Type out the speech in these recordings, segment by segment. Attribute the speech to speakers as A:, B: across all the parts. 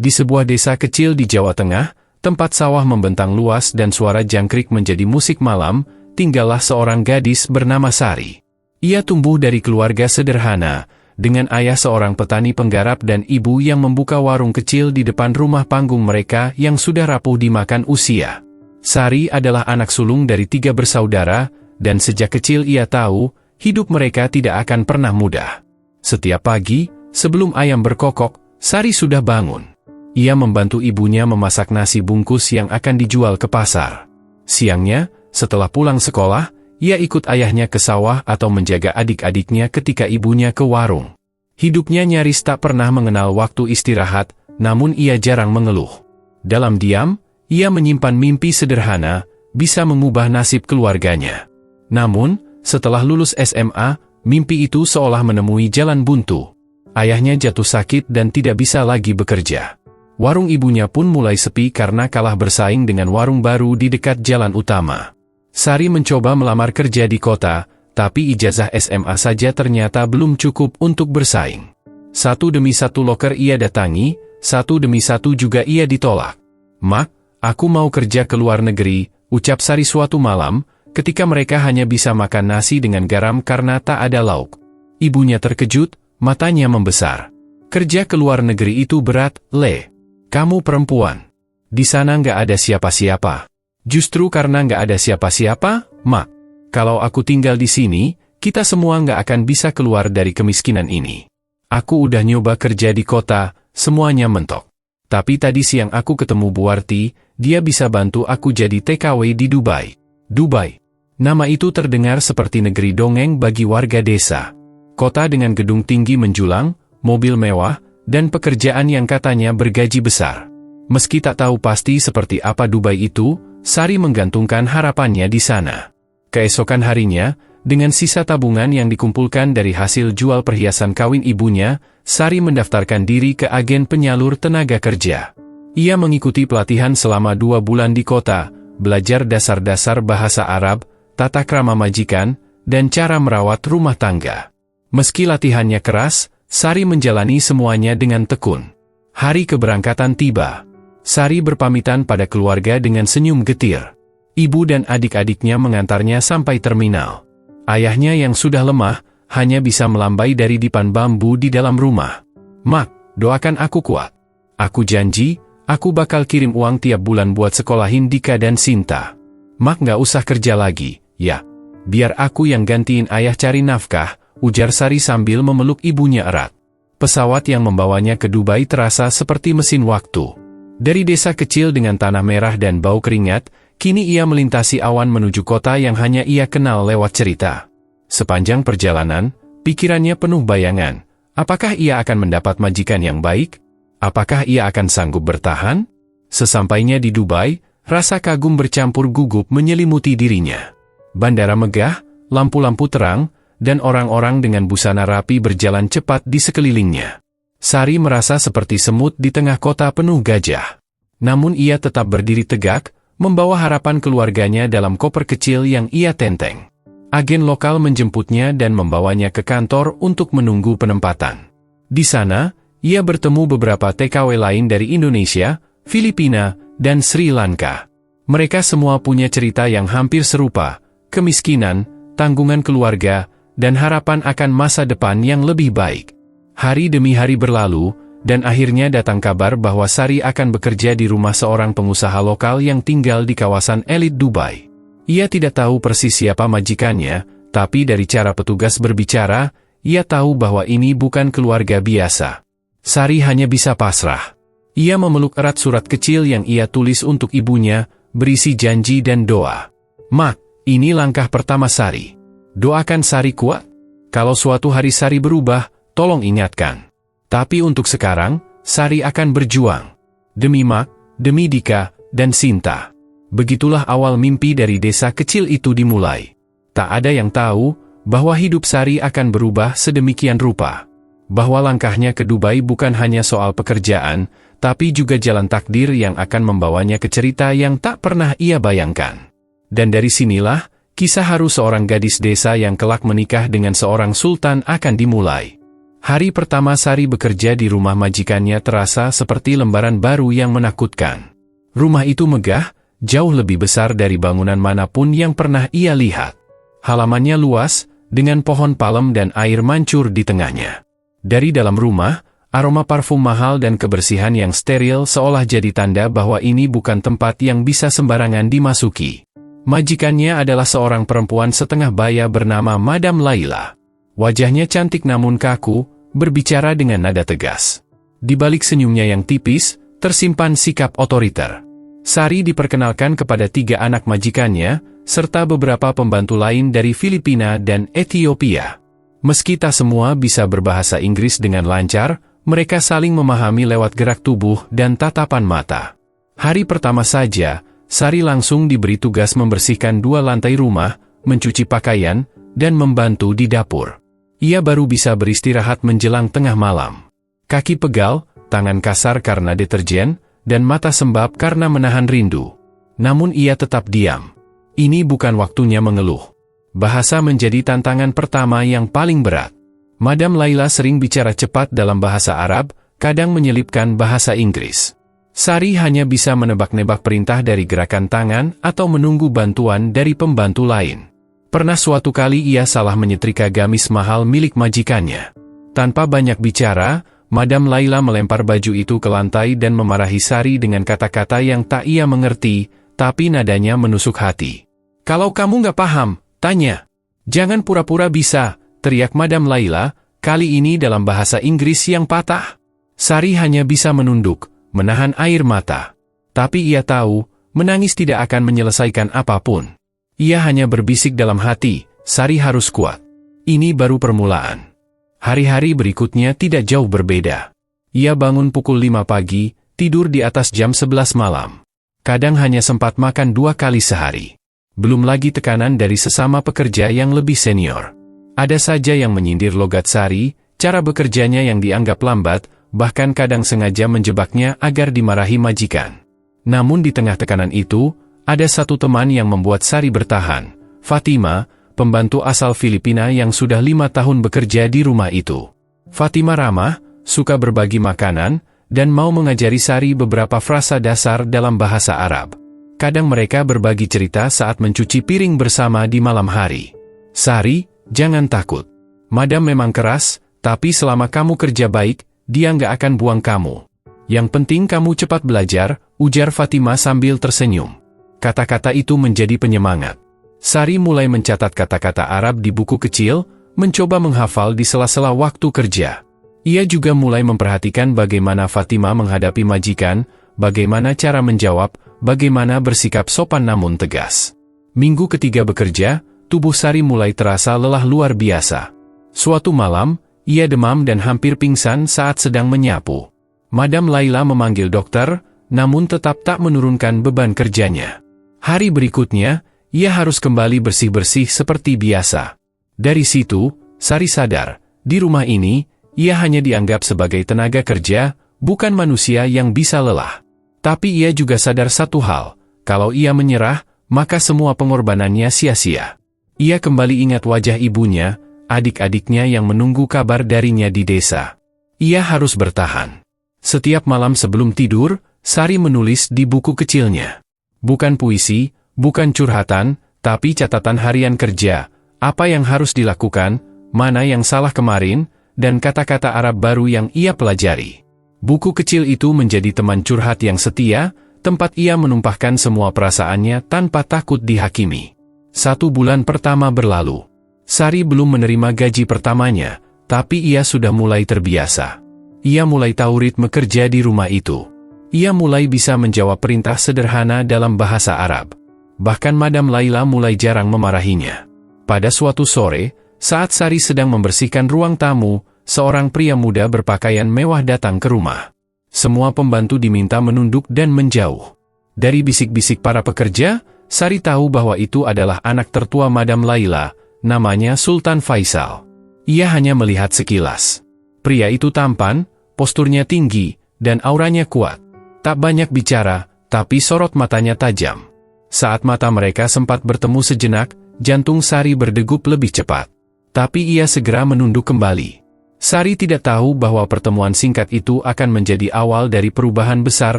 A: Di sebuah desa kecil di Jawa Tengah, tempat sawah membentang luas dan suara jangkrik menjadi musik malam, tinggallah seorang gadis bernama Sari. Ia tumbuh dari keluarga sederhana, dengan ayah seorang petani penggarap dan ibu yang membuka warung kecil di depan rumah panggung mereka yang sudah rapuh dimakan usia. Sari adalah anak sulung dari 3 bersaudara, dan sejak kecil ia tahu, hidup mereka tidak akan pernah mudah. Setiap pagi, sebelum ayam berkokok, Sari sudah bangun. Ia membantu ibunya memasak nasi bungkus yang akan dijual ke pasar. Siangnya, setelah pulang sekolah, ia ikut ayahnya ke sawah atau menjaga adik-adiknya ketika ibunya ke warung. Hidupnya nyaris tak pernah mengenal waktu istirahat, namun ia jarang mengeluh. Dalam diam, ia menyimpan mimpi sederhana, bisa mengubah nasib keluarganya. Namun, setelah lulus SMA, mimpi itu seolah menemui jalan buntu. Ayahnya jatuh sakit dan tidak bisa lagi bekerja. Warung ibunya pun mulai sepi karena kalah bersaing dengan warung baru di dekat jalan utama. Sari mencoba melamar kerja di kota, tapi ijazah SMA saja ternyata belum cukup untuk bersaing. Satu demi satu loker ia datangi, satu demi satu juga ia ditolak. "Mak, aku mau kerja ke luar negeri," ucap Sari suatu malam, ketika mereka hanya bisa makan nasi dengan garam karena tak ada lauk. Ibunya terkejut, matanya membesar. "Kerja ke luar negeri itu berat, Le. Kamu perempuan. Di sana nggak ada siapa-siapa." "Justru karena nggak ada siapa-siapa, Mak. Kalau aku tinggal di sini, kita semua nggak akan bisa keluar dari kemiskinan ini. Aku udah nyoba kerja di kota, semuanya mentok. Tapi tadi siang aku ketemu Buarti, dia bisa bantu aku jadi TKW di Dubai." Dubai. Nama itu terdengar seperti negeri dongeng bagi warga desa. Kota dengan gedung tinggi menjulang, mobil mewah, dan pekerjaan yang katanya bergaji besar. Meski tak tahu pasti seperti apa Dubai itu, Sari menggantungkan harapannya di sana. Keesokan harinya, dengan sisa tabungan yang dikumpulkan dari hasil jual perhiasan kawin ibunya, Sari mendaftarkan diri ke agen penyalur tenaga kerja. Ia mengikuti pelatihan selama 2 bulan di kota, belajar dasar-dasar bahasa Arab, tata krama majikan, dan cara merawat rumah tangga. Meski latihannya keras, Sari menjalani semuanya dengan tekun. Hari keberangkatan tiba. Sari berpamitan pada keluarga dengan senyum getir. Ibu dan adik-adiknya mengantarnya sampai terminal. Ayahnya yang sudah lemah, hanya bisa melambai dari dipan bambu di dalam rumah. "Mak, doakan aku kuat. Aku janji, aku bakal kirim uang tiap bulan buat sekolahin Dika dan Sinta. Mak nggak usah kerja lagi, ya. Biar aku yang gantiin ayah cari nafkah," ujar Sari sambil memeluk ibunya erat. Pesawat yang membawanya ke Dubai terasa seperti mesin waktu. Dari desa kecil dengan tanah merah dan bau keringat, kini ia melintasi awan menuju kota yang hanya ia kenal lewat cerita. Sepanjang perjalanan, pikirannya penuh bayangan. Apakah ia akan mendapat majikan yang baik? Apakah ia akan sanggup bertahan? Sesampainya di Dubai, rasa kagum bercampur gugup menyelimuti dirinya. Bandara megah, lampu-lampu terang, dan orang-orang dengan busana rapi berjalan cepat di sekelilingnya. Sari merasa seperti semut di tengah kota penuh gajah. Namun ia tetap berdiri tegak, membawa harapan keluarganya dalam koper kecil yang ia tenteng. Agen lokal menjemputnya dan membawanya ke kantor untuk menunggu penempatan. Di sana, ia bertemu beberapa TKW lain dari Indonesia, Filipina, dan Sri Lanka. Mereka semua punya cerita yang hampir serupa, kemiskinan, tanggungan keluarga, dan harapan akan masa depan yang lebih baik. Hari demi hari berlalu, dan akhirnya datang kabar bahwa Sari akan bekerja di rumah seorang pengusaha lokal yang tinggal di kawasan elit Dubai. Ia tidak tahu persis siapa majikannya, tapi dari cara petugas berbicara, ia tahu bahwa ini bukan keluarga biasa. Sari hanya bisa pasrah. Ia memeluk erat surat kecil yang ia tulis untuk ibunya, berisi janji dan doa. "Mak, ini langkah pertama Sari. Doakan Sari kuat. Kalau suatu hari Sari berubah, tolong ingatkan. Tapi untuk sekarang, Sari akan berjuang. Demi Mak, demi Dika, dan Sinta." Begitulah awal mimpi dari desa kecil itu dimulai. Tak ada yang tahu bahwa hidup Sari akan berubah sedemikian rupa. Bahwa langkahnya ke Dubai bukan hanya soal pekerjaan, tapi juga jalan takdir yang akan membawanya ke cerita yang tak pernah ia bayangkan. Dan dari sinilah, kisah haru seorang gadis desa yang kelak menikah dengan seorang sultan akan dimulai. Hari pertama Sari bekerja di rumah majikannya terasa seperti lembaran baru yang menakutkan. Rumah itu megah, jauh lebih besar dari bangunan manapun yang pernah ia lihat. Halamannya luas, dengan pohon palem dan air mancur di tengahnya. Dari dalam rumah, aroma parfum mahal dan kebersihan yang steril seolah jadi tanda bahwa ini bukan tempat yang bisa sembarangan dimasuki. Majikannya adalah seorang perempuan setengah baya bernama Madam Laila. Wajahnya cantik namun kaku, berbicara dengan nada tegas. Di balik senyumnya yang tipis, tersimpan sikap otoriter. Sari diperkenalkan kepada 3 anak majikannya, serta beberapa pembantu lain dari Filipina dan Ethiopia. Meski tak semua bisa berbahasa Inggris dengan lancar, mereka saling memahami lewat gerak tubuh dan tatapan mata. Hari pertama saja, Sari langsung diberi tugas membersihkan 2 lantai rumah, mencuci pakaian, dan membantu di dapur. Ia baru bisa beristirahat menjelang tengah malam. Kaki pegal, tangan kasar karena deterjen, dan mata sembab karena menahan rindu. Namun ia tetap diam. Ini bukan waktunya mengeluh. Bahasa menjadi tantangan pertama yang paling berat. Madam Laila sering bicara cepat dalam bahasa Arab, kadang menyelipkan bahasa Inggris. Sari hanya bisa menebak-nebak perintah dari gerakan tangan atau menunggu bantuan dari pembantu lain. Pernah suatu kali ia salah menyetrika gamis mahal milik majikannya. Tanpa banyak bicara, Madam Laila melempar baju itu ke lantai dan memarahi Sari dengan kata-kata yang tak ia mengerti, tapi nadanya menusuk hati. "Kalau kamu nggak paham, tanya. Jangan pura-pura bisa," teriak Madam Laila, kali ini dalam bahasa Inggris yang patah. Sari hanya bisa menunduk, menahan air mata. Tapi ia tahu, menangis tidak akan menyelesaikan apapun. Ia hanya berbisik dalam hati, Sari harus kuat. Ini baru permulaan. Hari-hari berikutnya tidak jauh berbeda. Ia bangun pukul 5 pagi, tidur di atas jam 11 malam. Kadang hanya sempat makan 2 kali sehari. Belum lagi tekanan dari sesama pekerja yang lebih senior. Ada saja yang menyindir logat Sari, cara bekerjanya yang dianggap lambat, bahkan kadang sengaja menjebaknya agar dimarahi majikan. Namun di tengah tekanan itu, ada satu teman yang membuat Sari bertahan, Fatima, pembantu asal Filipina yang sudah 5 tahun bekerja di rumah itu. Fatima ramah, suka berbagi makanan, dan mau mengajari Sari beberapa frasa dasar dalam bahasa Arab. Kadang mereka berbagi cerita saat mencuci piring bersama di malam hari. "Sari, jangan takut. Madam memang keras, tapi selama kamu kerja baik, dia nggak akan buang kamu. Yang penting kamu cepat belajar," ujar Fatima sambil tersenyum. Kata-kata itu menjadi penyemangat. Sari mulai mencatat kata-kata Arab di buku kecil, mencoba menghafal di sela-sela waktu kerja. Ia juga mulai memperhatikan bagaimana Fatima menghadapi majikan, bagaimana cara menjawab, bagaimana bersikap sopan namun tegas. Minggu ketiga bekerja, tubuh Sari mulai terasa lelah luar biasa. Suatu malam, ia demam dan hampir pingsan saat sedang menyapu. Madam Laila memanggil dokter, namun tetap tak menurunkan beban kerjanya. Hari berikutnya, ia harus kembali bersih-bersih seperti biasa. Dari situ, Sari sadar, di rumah ini, ia hanya dianggap sebagai tenaga kerja, bukan manusia yang bisa lelah. Tapi ia juga sadar satu hal, kalau ia menyerah, maka semua pengorbanannya sia-sia. Ia kembali ingat wajah ibunya, adik-adiknya yang menunggu kabar darinya di desa. Ia harus bertahan. Setiap malam sebelum tidur, Sari menulis di buku kecilnya. Bukan puisi, bukan curhatan, tapi catatan harian kerja, apa yang harus dilakukan, mana yang salah kemarin, dan kata-kata Arab baru yang ia pelajari. Buku kecil itu menjadi teman curhat yang setia, tempat ia menumpahkan semua perasaannya tanpa takut dihakimi. 1 bulan pertama berlalu. Sari belum menerima gaji pertamanya, tapi ia sudah mulai terbiasa. Ia mulai tahu ritme kerja di rumah itu. Ia mulai bisa menjawab perintah sederhana dalam bahasa Arab. Bahkan Madam Laila mulai jarang memarahinya. Pada suatu sore, saat Sari sedang membersihkan ruang tamu, seorang pria muda berpakaian mewah datang ke rumah. Semua pembantu diminta menunduk dan menjauh. Dari bisik-bisik para pekerja, Sari tahu bahwa itu adalah anak tertua Madam Laila, namanya Sultan Faisal. Ia hanya melihat sekilas. Pria itu tampan, posturnya tinggi, dan auranya kuat. Tak banyak bicara, tapi sorot matanya tajam. Saat mata mereka sempat bertemu sejenak, jantung Sari berdegup lebih cepat. Tapi ia segera menunduk kembali. Sari tidak tahu bahwa pertemuan singkat itu akan menjadi awal dari perubahan besar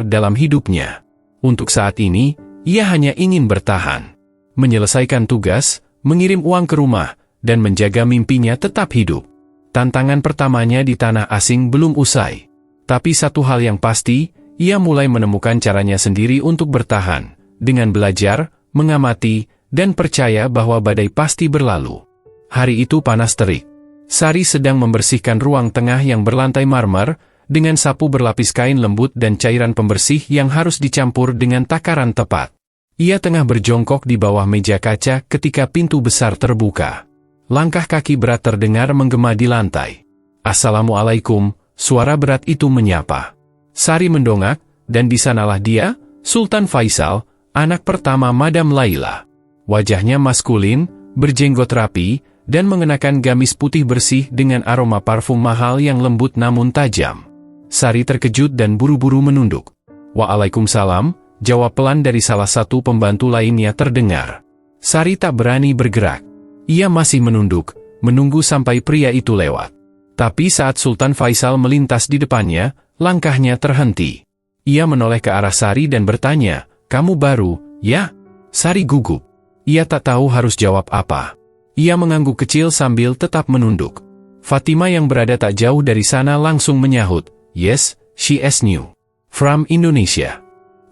A: dalam hidupnya. Untuk saat ini, ia hanya ingin bertahan, menyelesaikan tugas, mengirim uang ke rumah, dan menjaga mimpinya tetap hidup. Tantangan pertamanya di tanah asing belum usai. Tapi satu hal yang pasti, ia mulai menemukan caranya sendiri untuk bertahan, dengan belajar, mengamati, dan percaya bahwa badai pasti berlalu. Hari itu panas terik. Sari sedang membersihkan ruang tengah yang berlantai marmer, dengan sapu berlapis kain lembut dan cairan pembersih yang harus dicampur dengan takaran tepat. Ia tengah berjongkok di bawah meja kaca ketika pintu besar terbuka. Langkah kaki berat terdengar menggema di lantai. "Assalamualaikum," suara berat itu menyapa. Sari mendongak, dan di sanalah dia, Sultan Faisal, anak pertama Madam Laila. Wajahnya maskulin, berjenggot rapi, dan mengenakan gamis putih bersih dengan aroma parfum mahal yang lembut namun tajam. Sari terkejut dan buru-buru menunduk. "Waalaikumsalam," jawab pelan dari salah satu pembantu lainnya terdengar. Sari tak berani bergerak. Ia masih menunduk, menunggu sampai pria itu lewat. Tapi saat Sultan Faisal melintas di depannya, langkahnya terhenti. Ia menoleh ke arah Sari dan bertanya, "Kamu baru, ya?" Sari gugup. Ia tak tahu harus jawab apa. Ia mengangguk kecil sambil tetap menunduk. Fatima yang berada tak jauh dari sana langsung menyahut, "Yes, she is new. From Indonesia."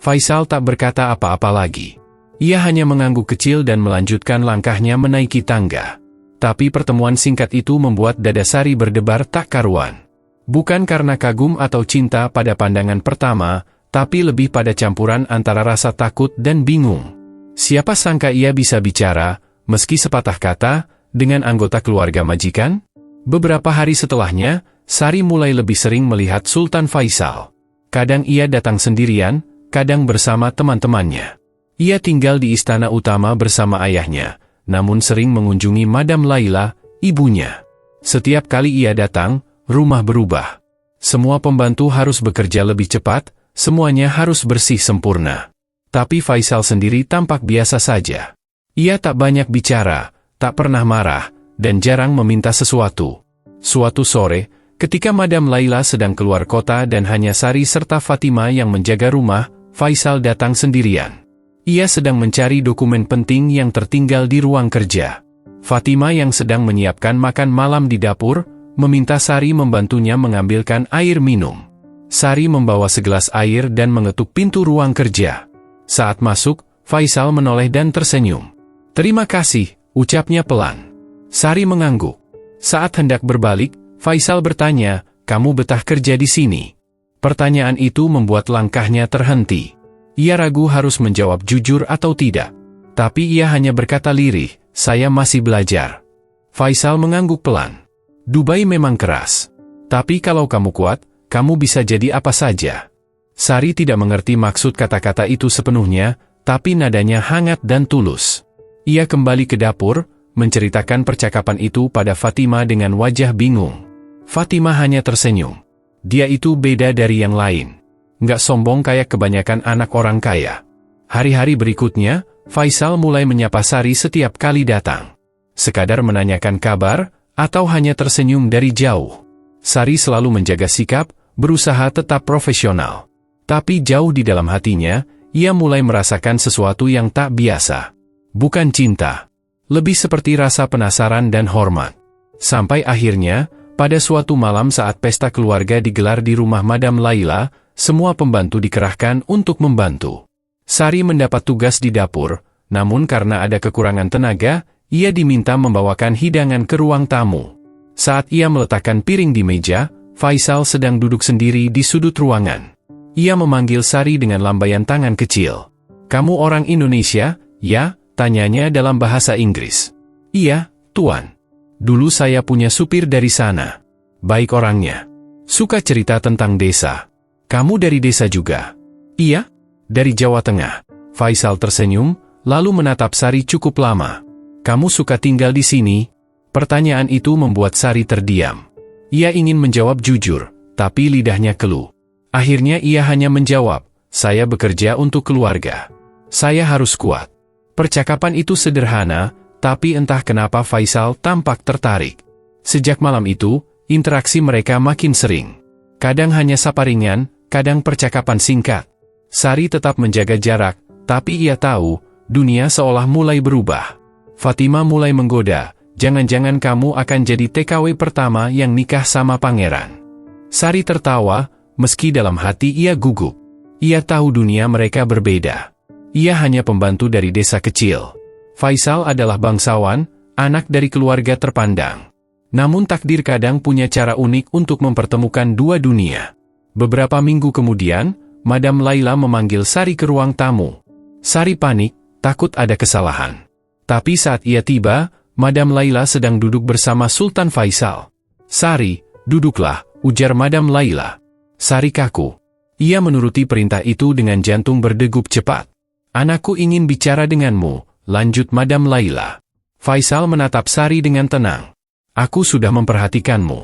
A: Faisal tak berkata apa-apa lagi. Ia hanya mengangguk kecil dan melanjutkan langkahnya menaiki tangga. Tapi pertemuan singkat itu membuat dada Sari berdebar tak karuan. Bukan karena kagum atau cinta pada pandangan pertama, tapi lebih pada campuran antara rasa takut dan bingung. Siapa sangka ia bisa bicara, meski sepatah kata, dengan anggota keluarga majikan? Beberapa hari setelahnya, Sari mulai lebih sering melihat Sultan Faisal. Kadang ia datang sendirian, kadang bersama teman-temannya. Ia tinggal di istana utama bersama ayahnya, namun sering mengunjungi Madam Laila, ibunya. Setiap kali ia datang, rumah berubah. Semua pembantu harus bekerja lebih cepat, semuanya harus bersih sempurna. Tapi Faisal sendiri tampak biasa saja. Ia tak banyak bicara, tak pernah marah, dan jarang meminta sesuatu. Suatu sore, ketika Madam Laila sedang keluar kota dan hanya Sari serta Fatima yang menjaga rumah, Faisal datang sendirian. Ia sedang mencari dokumen penting yang tertinggal di ruang kerja. Fatima yang sedang menyiapkan makan malam di dapur, meminta Sari membantunya mengambilkan air minum. Sari membawa segelas air dan mengetuk pintu ruang kerja. Saat masuk, Faisal menoleh dan tersenyum. "Terima kasih," ucapnya pelan. Sari mengangguk. Saat hendak berbalik, Faisal bertanya, "Kamu betah kerja di sini?" Pertanyaan itu membuat langkahnya terhenti. Ia ragu harus menjawab jujur atau tidak. Tapi ia hanya berkata lirih, "Saya masih belajar." Faisal mengangguk pelan. "Dubai memang keras. Tapi kalau kamu kuat, kamu bisa jadi apa saja." Sari tidak mengerti maksud kata-kata itu sepenuhnya, tapi nadanya hangat dan tulus. Ia kembali ke dapur, menceritakan percakapan itu pada Fatima dengan wajah bingung. Fatima hanya tersenyum. Dia itu beda dari yang lain. Nggak sombong kayak kebanyakan anak orang kaya. Hari-hari berikutnya, Faisal mulai menyapa Sari setiap kali datang. Sekadar menanyakan kabar, atau hanya tersenyum dari jauh. Sari selalu menjaga sikap, berusaha tetap profesional. Tapi jauh di dalam hatinya, ia mulai merasakan sesuatu yang tak biasa. Bukan cinta. Lebih seperti rasa penasaran dan hormat. Sampai akhirnya, pada suatu malam saat pesta keluarga digelar di rumah Madam Laila, semua pembantu dikerahkan untuk membantu. Sari mendapat tugas di dapur, namun karena ada kekurangan tenaga, ia diminta membawakan hidangan ke ruang tamu. Saat ia meletakkan piring di meja, Faisal sedang duduk sendiri di sudut ruangan. Ia memanggil Sari dengan lambaian tangan kecil. "Kamu orang Indonesia, ya?" tanyanya dalam bahasa Inggris. "Iya, Tuan. Dulu saya punya supir dari sana. Baik orangnya. Suka cerita tentang desa." "Kamu dari desa juga?" "Iya, dari Jawa Tengah." Faisal tersenyum, lalu menatap Sari cukup lama. "Kamu suka tinggal di sini?" Pertanyaan itu membuat Sari terdiam. Ia ingin menjawab jujur, tapi lidahnya keluh. Akhirnya ia hanya menjawab, "Saya bekerja untuk keluarga. Saya harus kuat." Percakapan itu sederhana, tapi entah kenapa Faisal tampak tertarik. Sejak malam itu, interaksi mereka makin sering. Kadang hanya sapa ringan, kadang percakapan singkat. Sari tetap menjaga jarak, tapi ia tahu, dunia seolah mulai berubah. Fatima mulai menggoda, jangan-jangan kamu akan jadi TKW pertama yang nikah sama pangeran. Sari tertawa, meski dalam hati ia gugup. Ia tahu dunia mereka berbeda. Ia hanya pembantu dari desa kecil. Faisal adalah bangsawan, anak dari keluarga terpandang. Namun takdir kadang punya cara unik untuk mempertemukan dua dunia. Beberapa minggu kemudian, Madam Laila memanggil Sari ke ruang tamu. Sari panik, takut ada kesalahan. Tapi saat ia tiba, Madam Laila sedang duduk bersama Sultan Faisal. "Sari, duduklah," ujar Madam Laila. Sari kaku. Ia menuruti perintah itu dengan jantung berdegup cepat. "Anakku ingin bicara denganmu," lanjut Madam Laila. Faisal menatap Sari dengan tenang. "Aku sudah memperhatikanmu.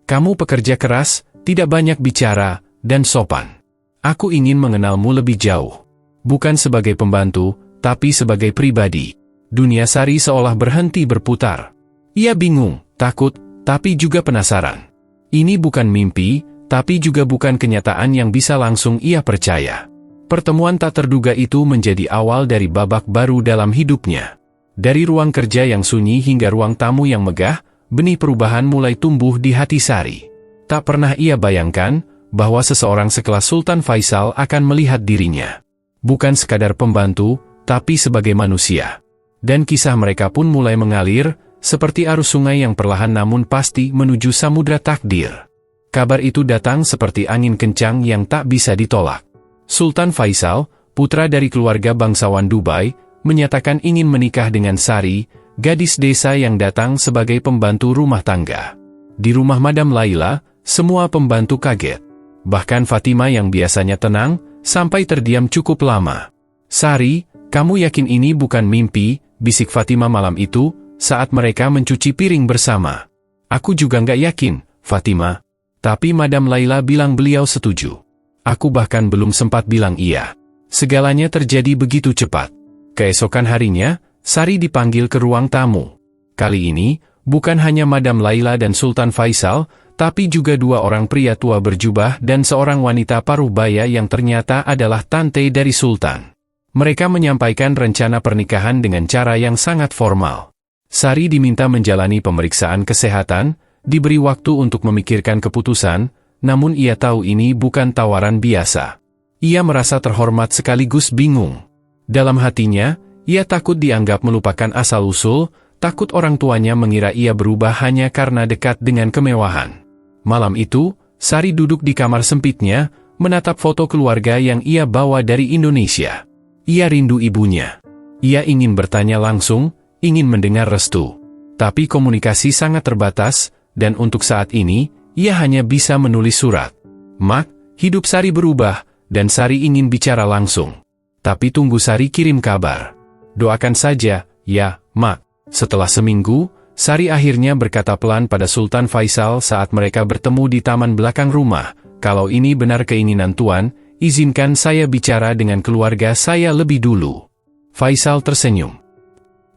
A: Kamu pekerja keras, tidak banyak bicara, dan sopan. Aku ingin mengenalmu lebih jauh. Bukan sebagai pembantu, tapi sebagai pribadi." Dunia Sari seolah berhenti berputar. Ia bingung, takut, tapi juga penasaran. Ini bukan mimpi, tapi juga bukan kenyataan yang bisa langsung ia percaya. Pertemuan tak terduga itu menjadi awal dari babak baru dalam hidupnya. Dari ruang kerja yang sunyi hingga ruang tamu yang megah, benih perubahan mulai tumbuh di hati Sari. Tak pernah ia bayangkan bahwa seseorang sekelas Sultan Faisal akan melihat dirinya. Bukan sekadar pembantu, tapi sebagai manusia. Dan kisah mereka pun mulai mengalir, seperti arus sungai yang perlahan namun pasti menuju samudra takdir. Kabar itu datang seperti angin kencang yang tak bisa ditolak. Sultan Faisal, putra dari keluarga bangsawan Dubai, menyatakan ingin menikah dengan Sari, gadis desa yang datang sebagai pembantu rumah tangga. Di rumah Madam Laila, semua pembantu kaget. Bahkan Fatima yang biasanya tenang, sampai terdiam cukup lama. "Sari, kamu yakin ini bukan mimpi?" bisik Fatima malam itu, saat mereka mencuci piring bersama. "Aku juga nggak yakin, Fatima." Tapi Madam Laila bilang beliau setuju. "Aku bahkan belum sempat bilang iya." Segalanya terjadi begitu cepat. Keesokan harinya, Sari dipanggil ke ruang tamu. Kali ini, bukan hanya Madam Laila dan Sultan Faisal, tapi juga dua orang pria tua berjubah dan seorang wanita paruh baya yang ternyata adalah tante dari Sultan. Mereka menyampaikan rencana pernikahan dengan cara yang sangat formal. Sari diminta menjalani pemeriksaan kesehatan, diberi waktu untuk memikirkan keputusan, namun ia tahu ini bukan tawaran biasa. Ia merasa terhormat sekaligus bingung. Dalam hatinya, ia takut dianggap melupakan asal-usul, takut orang tuanya mengira ia berubah hanya karena dekat dengan kemewahan. Malam itu, Sari duduk di kamar sempitnya, menatap foto keluarga yang ia bawa dari Indonesia. Ia rindu ibunya. Ia ingin bertanya langsung, ingin mendengar restu. Tapi komunikasi sangat terbatas, dan untuk saat ini, ia hanya bisa menulis surat. "Mak, hidup Sari berubah, dan Sari ingin bicara langsung." Tapi tunggu Sari kirim kabar. "Doakan saja, ya, Mak." Setelah seminggu, Sari akhirnya berkata pelan pada Sultan Faisal saat mereka bertemu di taman belakang rumah, "Kalau ini benar keinginan Tuan, izinkan saya bicara dengan keluarga saya lebih dulu." Faisal tersenyum.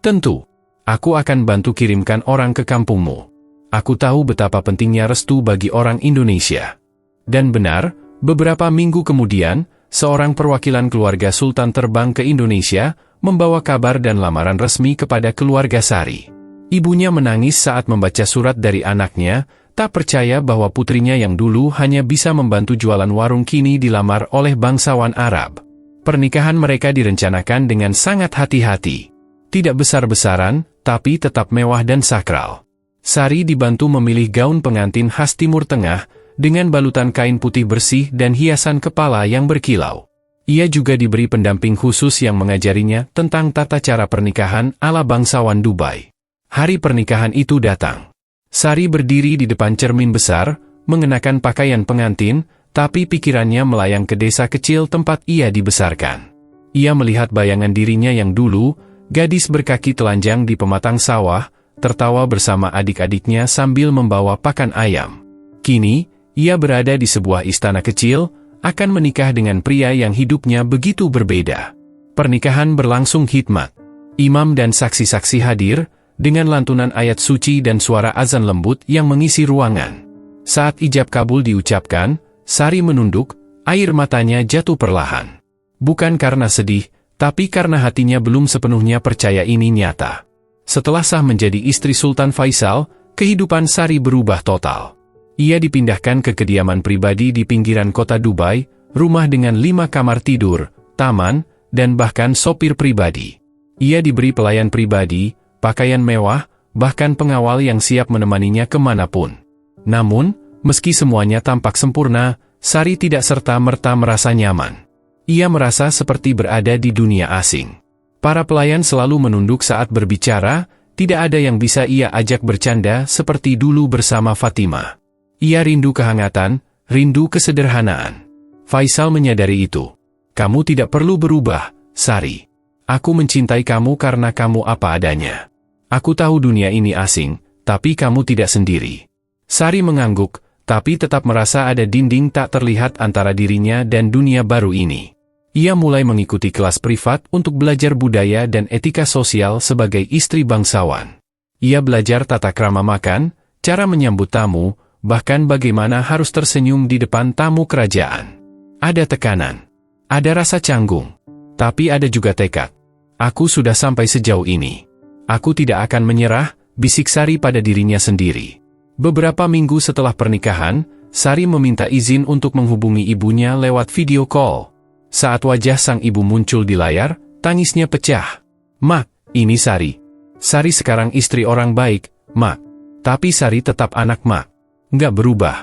A: "Tentu. Aku akan bantu kirimkan orang ke kampungmu. Aku tahu betapa pentingnya restu bagi orang Indonesia." Dan benar, beberapa minggu kemudian, seorang perwakilan keluarga Sultan terbang ke Indonesia, membawa kabar dan lamaran resmi kepada keluarga Sari. Ibunya menangis saat membaca surat dari anaknya, tak percaya bahwa putrinya yang dulu hanya bisa membantu jualan warung kini dilamar oleh bangsawan Arab. Pernikahan mereka direncanakan dengan sangat hati-hati. Tidak besar-besaran, tapi tetap mewah dan sakral. Sari dibantu memilih gaun pengantin khas Timur Tengah, dengan balutan kain putih bersih dan hiasan kepala yang berkilau. Ia juga diberi pendamping khusus yang mengajarinya tentang tata cara pernikahan ala bangsawan Dubai. Hari pernikahan itu datang. Sari berdiri di depan cermin besar, mengenakan pakaian pengantin, tapi pikirannya melayang ke desa kecil tempat ia dibesarkan. Ia melihat bayangan dirinya yang dulu, gadis berkaki telanjang di pematang sawah, tertawa bersama adik-adiknya sambil membawa pakan ayam. Kini, ia berada di sebuah istana kecil, akan menikah dengan pria yang hidupnya begitu berbeda. Pernikahan berlangsung hikmat. Imam dan saksi-saksi hadir, dengan lantunan ayat suci dan suara azan lembut yang mengisi ruangan. Saat ijab kabul diucapkan, Sari menunduk, air matanya jatuh perlahan. Bukan karena sedih, tapi karena hatinya belum sepenuhnya percaya ini nyata. Setelah sah menjadi istri Sultan Faisal, kehidupan Sari berubah total. Ia dipindahkan ke kediaman pribadi di pinggiran kota Dubai, rumah dengan 5 kamar tidur, taman, dan bahkan sopir pribadi. Ia diberi pelayan pribadi, pakaian mewah, bahkan pengawal yang siap menemaninya kemanapun. Namun, meski semuanya tampak sempurna, Sari tidak serta-merta merasa nyaman. Ia merasa seperti berada di dunia asing. Para pelayan selalu menunduk saat berbicara, tidak ada yang bisa ia ajak bercanda seperti dulu bersama Fatimah. Ia rindu kehangatan, rindu kesederhanaan. Faisal menyadari itu. Kamu tidak perlu berubah, Sari. Aku mencintai kamu karena kamu apa adanya. Aku tahu dunia ini asing, tapi kamu tidak sendiri. Sari mengangguk, tapi tetap merasa ada dinding tak terlihat antara dirinya dan dunia baru ini. Ia mulai mengikuti kelas privat untuk belajar budaya dan etika sosial sebagai istri bangsawan. Ia belajar tata krama makan, cara menyambut tamu, bahkan bagaimana harus tersenyum di depan tamu kerajaan. Ada tekanan, ada rasa canggung, tapi ada juga tekad. Aku sudah sampai sejauh ini. Aku tidak akan menyerah, bisik Sari pada dirinya sendiri. Beberapa minggu setelah pernikahan, Sari meminta izin untuk menghubungi ibunya lewat video call. Saat wajah sang ibu muncul di layar, tangisnya pecah. "Mak, ini Sari. Sari sekarang istri orang baik, Mak. Tapi Sari tetap anak Mak. Nggak berubah."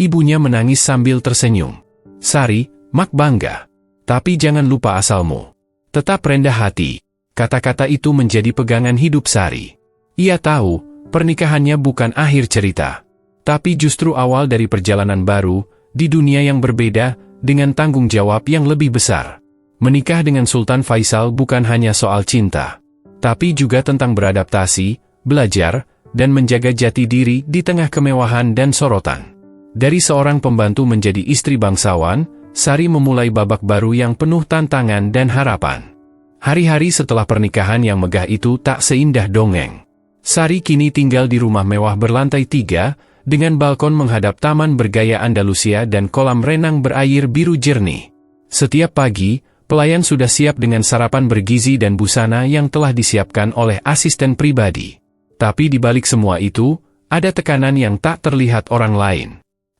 A: Ibunya menangis sambil tersenyum. "Sari, Mak bangga. Tapi jangan lupa asalmu. Tetap rendah hati." Kata-kata itu menjadi pegangan hidup Sari. Ia tahu, pernikahannya bukan akhir cerita. Tapi justru awal dari perjalanan baru, di dunia yang berbeda, dengan tanggung jawab yang lebih besar. Menikah dengan Sultan Faisal bukan hanya soal cinta, tapi juga tentang beradaptasi, belajar, dan menjaga jati diri di tengah kemewahan dan sorotan. Dari seorang pembantu menjadi istri bangsawan, Sari memulai babak baru yang penuh tantangan dan harapan. Hari-hari setelah pernikahan yang megah itu tak seindah dongeng. Sari kini tinggal di rumah mewah berlantai 3, dengan balkon menghadap taman bergaya Andalusia dan kolam renang berair biru jernih. Setiap pagi, pelayan sudah siap dengan sarapan bergizi dan busana yang telah disiapkan oleh asisten pribadi. Tapi di balik semua itu, ada tekanan yang tak terlihat orang lain.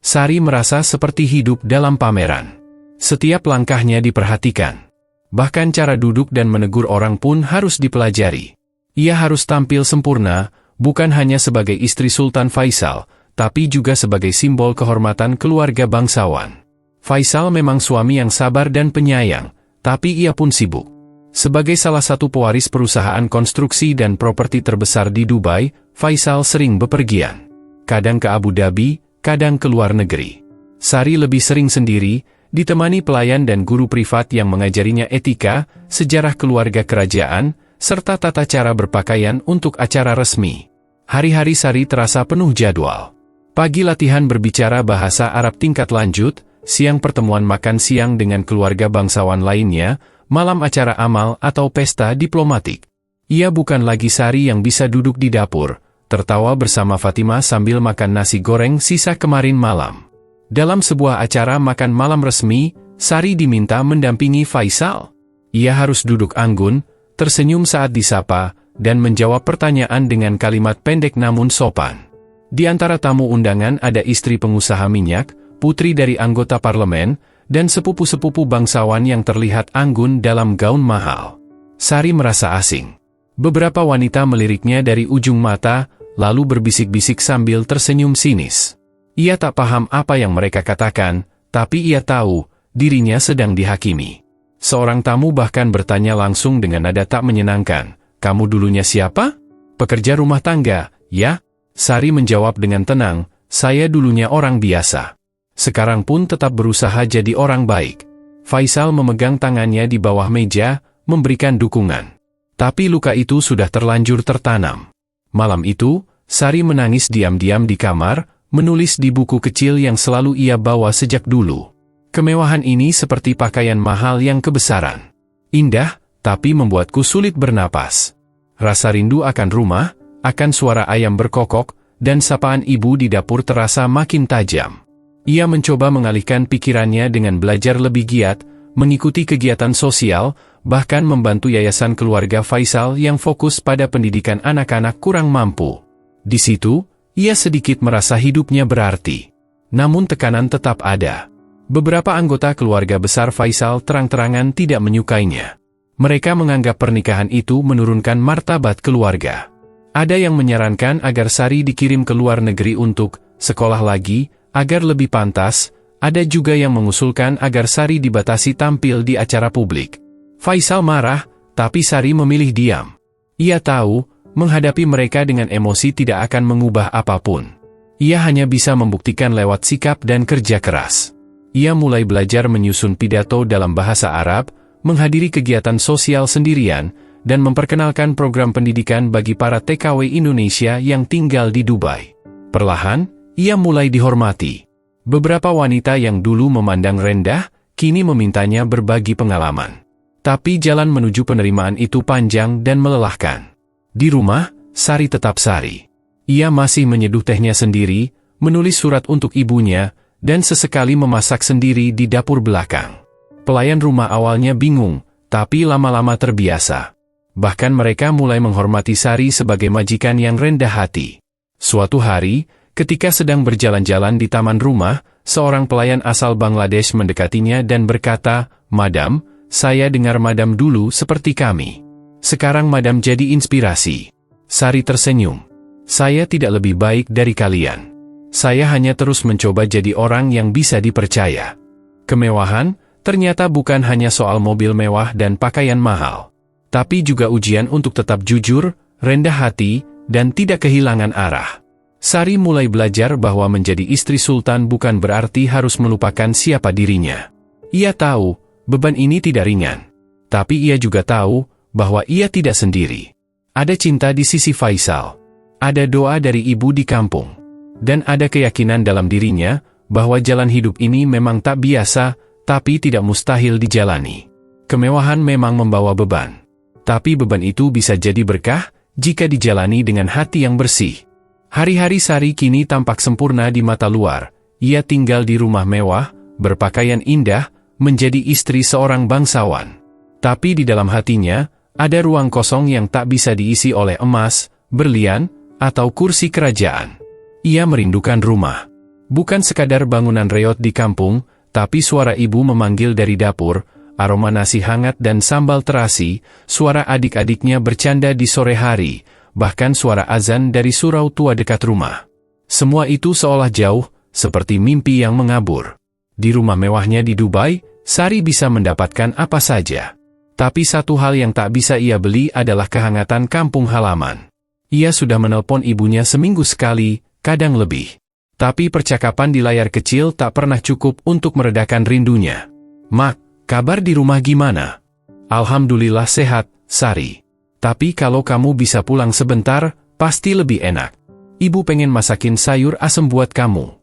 A: Sari merasa seperti hidup dalam pameran. Setiap langkahnya diperhatikan. Bahkan cara duduk dan menegur orang pun harus dipelajari. Ia harus tampil sempurna, bukan hanya sebagai istri Sultan Faisal, tapi juga sebagai simbol kehormatan keluarga bangsawan. Faisal memang suami yang sabar dan penyayang, tapi ia pun sibuk. Sebagai salah satu pewaris perusahaan konstruksi dan properti terbesar di Dubai, Faisal sering bepergian. Kadang ke Abu Dhabi, kadang ke luar negeri. Sari lebih sering sendiri, ditemani pelayan dan guru privat yang mengajarinya etika, sejarah keluarga kerajaan, serta tata cara berpakaian untuk acara resmi. Hari-hari Sari terasa penuh jadwal. Pagi latihan berbicara bahasa Arab tingkat lanjut, siang pertemuan makan siang dengan keluarga bangsawan lainnya, malam acara amal atau pesta diplomatik. Ia bukan lagi Sari yang bisa duduk di dapur, tertawa bersama Fatimah sambil makan nasi goreng sisa kemarin malam. Dalam sebuah acara makan malam resmi, Sari diminta mendampingi Faisal. Ia harus duduk anggun, tersenyum saat disapa, dan menjawab pertanyaan dengan kalimat pendek namun sopan. Di antara tamu undangan ada istri pengusaha minyak, putri dari anggota parlemen, dan sepupu-sepupu bangsawan yang terlihat anggun dalam gaun mahal. Sari merasa asing. Beberapa wanita meliriknya dari ujung mata, lalu berbisik-bisik sambil tersenyum sinis. Ia tak paham apa yang mereka katakan, tapi ia tahu, dirinya sedang dihakimi. Seorang tamu bahkan bertanya langsung dengan nada tak menyenangkan, "Kamu dulunya siapa?" "Pekerja rumah tangga, ya?" Sari menjawab dengan tenang, "Saya dulunya orang biasa. Sekarang pun tetap berusaha jadi orang baik." Faisal memegang tangannya di bawah meja, memberikan dukungan. Tapi luka itu sudah terlanjur tertanam. Malam itu, Sari menangis diam-diam di kamar, menulis di buku kecil yang selalu ia bawa sejak dulu. Kemewahan ini seperti pakaian mahal yang kebesaran. Indah, tapi membuatku sulit bernapas. Rasa rindu akan rumah, akan suara ayam berkokok, dan sapaan ibu di dapur terasa makin tajam. Ia mencoba mengalihkan pikirannya dengan belajar lebih giat, mengikuti kegiatan sosial, bahkan membantu yayasan keluarga Faisal yang fokus pada pendidikan anak-anak kurang mampu. Di situ, ia sedikit merasa hidupnya berarti. Namun tekanan tetap ada. Beberapa anggota keluarga besar Faisal terang-terangan tidak menyukainya. Mereka menganggap pernikahan itu menurunkan martabat keluarga. Ada yang menyarankan agar Sari dikirim ke luar negeri untuk sekolah lagi, agar lebih pantas. Ada juga yang mengusulkan agar Sari dibatasi tampil di acara publik. Faisal marah, tapi Sari memilih diam. Ia tahu, menghadapi mereka dengan emosi tidak akan mengubah apapun. Ia hanya bisa membuktikan lewat sikap dan kerja keras. Ia mulai belajar menyusun pidato dalam bahasa Arab, menghadiri kegiatan sosial sendirian, dan memperkenalkan program pendidikan bagi para TKW Indonesia yang tinggal di Dubai. Perlahan, ia mulai dihormati. Beberapa wanita yang dulu memandang rendah, kini memintanya berbagi pengalaman. Tapi jalan menuju penerimaan itu panjang dan melelahkan. Di rumah, Sari tetap Sari. Ia masih menyeduh tehnya sendiri, menulis surat untuk ibunya, dan sesekali memasak sendiri di dapur belakang. Pelayan rumah awalnya bingung, tapi lama-lama terbiasa. Bahkan mereka mulai menghormati Sari sebagai majikan yang rendah hati. Suatu hari, ketika sedang berjalan-jalan di taman rumah, seorang pelayan asal Bangladesh mendekatinya dan berkata, "Madam, saya dengar Madam dulu seperti kami. Sekarang Madam jadi inspirasi." Sari tersenyum. "Saya tidak lebih baik dari kalian. Saya hanya terus mencoba jadi orang yang bisa dipercaya." Kemewahan ternyata bukan hanya soal mobil mewah dan pakaian mahal, tapi juga ujian untuk tetap jujur, rendah hati, dan tidak kehilangan arah. Sari mulai belajar bahwa menjadi istri sultan bukan berarti harus melupakan siapa dirinya. Ia tahu, beban ini tidak ringan. Tapi ia juga tahu, bahwa ia tidak sendiri. Ada cinta di sisi Faisal. Ada doa dari ibu di kampung. Dan ada keyakinan dalam dirinya, bahwa jalan hidup ini memang tak biasa, tapi tidak mustahil dijalani. Kemewahan memang membawa beban. Tapi beban itu bisa jadi berkah, jika dijalani dengan hati yang bersih. Hari-hari Sari kini tampak sempurna di mata luar. Ia tinggal di rumah mewah, berpakaian indah, menjadi istri seorang bangsawan. Tapi di dalam hatinya, ada ruang kosong yang tak bisa diisi oleh emas, berlian, atau kursi kerajaan. Ia merindukan rumah. Bukan sekadar bangunan reot di kampung, tapi suara ibu memanggil dari dapur, aroma nasi hangat dan sambal terasi, suara adik-adiknya bercanda di sore hari, bahkan suara azan dari surau tua dekat rumah. Semua itu seolah jauh, seperti mimpi yang mengabur. Di rumah mewahnya di Dubai, Sari bisa mendapatkan apa saja. Tapi satu hal yang tak bisa ia beli adalah kehangatan kampung halaman. Ia sudah menelpon ibunya seminggu sekali, kadang lebih. Tapi percakapan di layar kecil tak pernah cukup untuk meredakan rindunya. "Mak, kabar di rumah gimana?" "Alhamdulillah sehat, Sari. Tapi kalau kamu bisa pulang sebentar, pasti lebih enak. Ibu pengen masakin sayur asem buat kamu."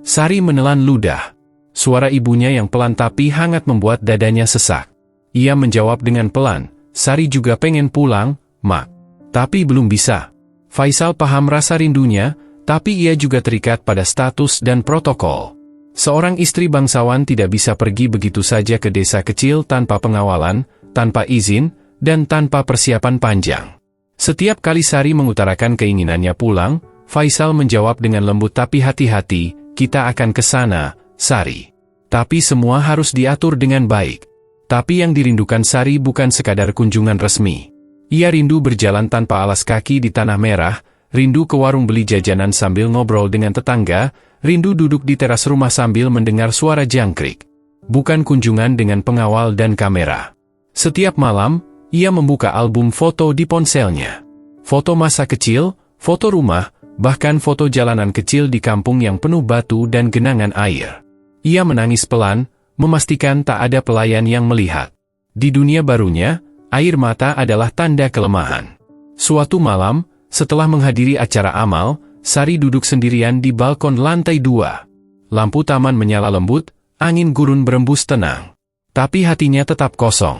A: Sari menelan ludah. Suara ibunya yang pelan tapi hangat membuat dadanya sesak. Ia menjawab dengan pelan, "Sari juga pengen pulang, Mak. Tapi belum bisa." Faisal paham rasa rindunya, tapi ia juga terikat pada status dan protokol. Seorang istri bangsawan tidak bisa pergi begitu saja ke desa kecil tanpa pengawalan, tanpa izin, dan tanpa persiapan panjang. Setiap kali Sari mengutarakan keinginannya pulang, Faisal menjawab dengan lembut tapi hati-hati, "Kita akan ke sana, Sari. Tapi semua harus diatur dengan baik." Tapi yang dirindukan Sari bukan sekadar kunjungan resmi. Ia rindu berjalan tanpa alas kaki di tanah merah, rindu ke warung beli jajanan sambil ngobrol dengan tetangga, rindu duduk di teras rumah sambil mendengar suara jangkrik. Bukan kunjungan dengan pengawal dan kamera. Setiap malam, ia membuka album foto di ponselnya. Foto masa kecil, foto rumah, bahkan foto jalanan kecil di kampung yang penuh batu dan genangan air. Ia menangis pelan, memastikan tak ada pelayan yang melihat. Di dunia barunya, air mata adalah tanda kelemahan. Suatu malam, setelah menghadiri acara amal, Sari duduk sendirian di balkon lantai 2. Lampu taman menyala lembut, angin gurun berembus tenang. Tapi hatinya tetap kosong.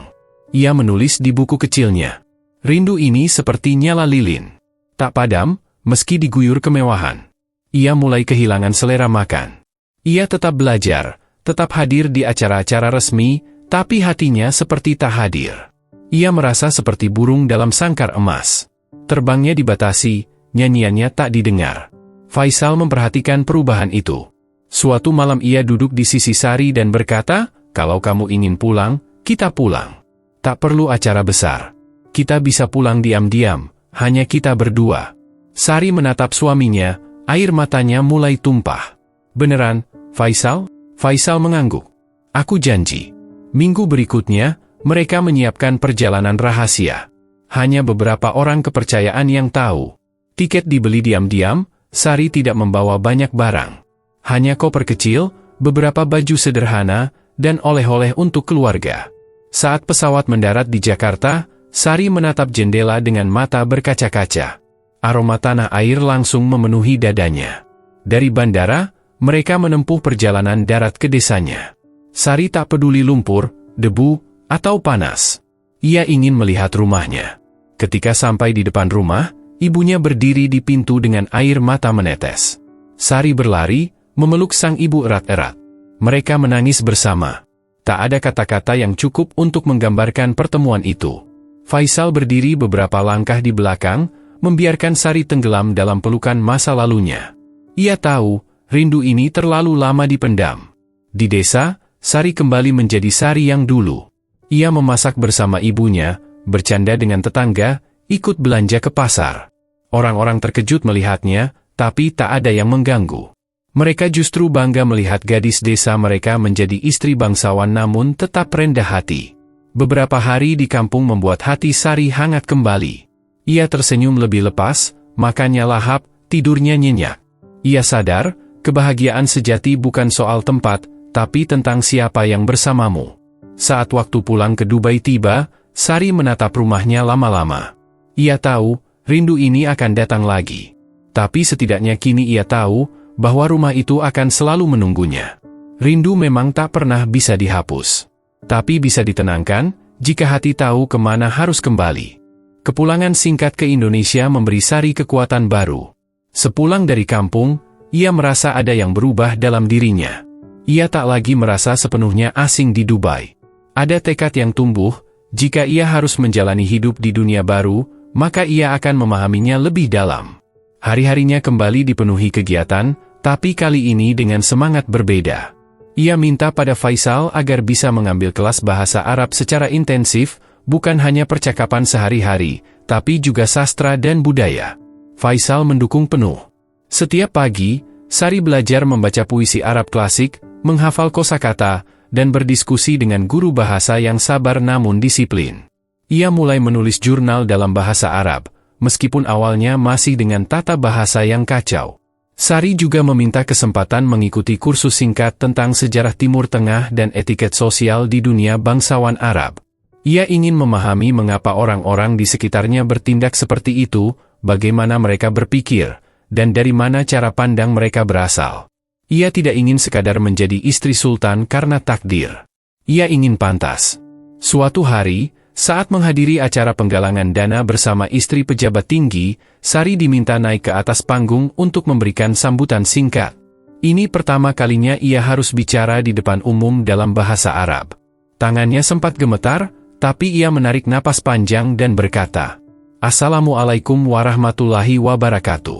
A: Ia menulis di buku kecilnya. Rindu ini seperti nyala lilin. Tak padam, meski diguyur kemewahan. Ia mulai kehilangan selera makan. Ia tetap belajar, tetap hadir di acara-acara resmi, tapi hatinya seperti tak hadir. Ia merasa seperti burung dalam sangkar emas. Terbangnya dibatasi, nyanyiannya tak didengar. Faisal memperhatikan perubahan itu. Suatu malam ia duduk di sisi Sari dan berkata, "Kalau kamu ingin pulang, kita pulang. Tak perlu acara besar. Kita bisa pulang diam-diam, hanya kita berdua." Sari menatap suaminya, air matanya mulai tumpah. "Beneran, Faisal?" Faisal mengangguk. "Aku janji." Minggu berikutnya, mereka menyiapkan perjalanan rahasia. Hanya beberapa orang kepercayaan yang tahu. Tiket dibeli diam-diam, Sari tidak membawa banyak barang. Hanya koper kecil, beberapa baju sederhana, dan oleh-oleh untuk keluarga. Saat pesawat mendarat di Jakarta, Sari menatap jendela dengan mata berkaca-kaca. Aroma tanah air langsung memenuhi dadanya. Dari bandara, mereka menempuh perjalanan darat ke desanya. Sari tak peduli lumpur, debu, atau panas. Ia ingin melihat rumahnya. Ketika sampai di depan rumah, ibunya berdiri di pintu dengan air mata menetes. Sari berlari, memeluk sang ibu erat-erat. Mereka menangis bersama. Tak ada kata-kata yang cukup untuk menggambarkan pertemuan itu. Faisal berdiri beberapa langkah di belakang, membiarkan Sari tenggelam dalam pelukan masa lalunya. Ia tahu, rindu ini terlalu lama dipendam. Di desa, Sari kembali menjadi Sari yang dulu. Ia memasak bersama ibunya, bercanda dengan tetangga, ikut belanja ke pasar. Orang-orang terkejut melihatnya, tapi tak ada yang mengganggu. Mereka justru bangga melihat gadis desa mereka menjadi istri bangsawan namun tetap rendah hati. Beberapa hari di kampung membuat hati Sari hangat kembali. Ia tersenyum lebih lepas, makannya lahap, tidurnya nyenyak. Ia sadar, kebahagiaan sejati bukan soal tempat, tapi tentang siapa yang bersamamu. Saat waktu pulang ke Dubai tiba, Sari menatap rumahnya lama-lama. Ia tahu, rindu ini akan datang lagi. Tapi setidaknya kini ia tahu, bahwa rumah itu akan selalu menunggunya. Rindu memang tak pernah bisa dihapus. Tapi bisa ditenangkan, jika hati tahu kemana harus kembali. Kepulangan singkat ke Indonesia memberi Sari kekuatan baru. Sepulang dari kampung, ia merasa ada yang berubah dalam dirinya. Ia tak lagi merasa sepenuhnya asing di Dubai. Ada tekad yang tumbuh, jika ia harus menjalani hidup di dunia baru, maka ia akan memahaminya lebih dalam. Hari-harinya kembali dipenuhi kegiatan, tapi kali ini dengan semangat berbeda. Ia minta pada Faisal agar bisa mengambil kelas bahasa Arab secara intensif, bukan hanya percakapan sehari-hari, tapi juga sastra dan budaya. Faisal mendukung penuh. Setiap pagi, Sari belajar membaca puisi Arab klasik, menghafal kosakata, dan berdiskusi dengan guru bahasa yang sabar namun disiplin. Ia mulai menulis jurnal dalam bahasa Arab, meskipun awalnya masih dengan tata bahasa yang kacau. Sari juga meminta kesempatan mengikuti kursus singkat tentang sejarah Timur Tengah dan etiket sosial di dunia bangsawan Arab. Ia ingin memahami mengapa orang-orang di sekitarnya bertindak seperti itu, bagaimana mereka berpikir, dan dari mana cara pandang mereka berasal. Ia tidak ingin sekadar menjadi istri sultan karena takdir. Ia ingin pantas. Suatu hari, saat menghadiri acara penggalangan dana bersama istri pejabat tinggi, Sari diminta naik ke atas panggung untuk memberikan sambutan singkat. Ini pertama kalinya ia harus bicara di depan umum dalam bahasa Arab. Tangannya sempat gemetar, tapi ia menarik napas panjang dan berkata, "Assalamualaikum warahmatullahi wabarakatuh.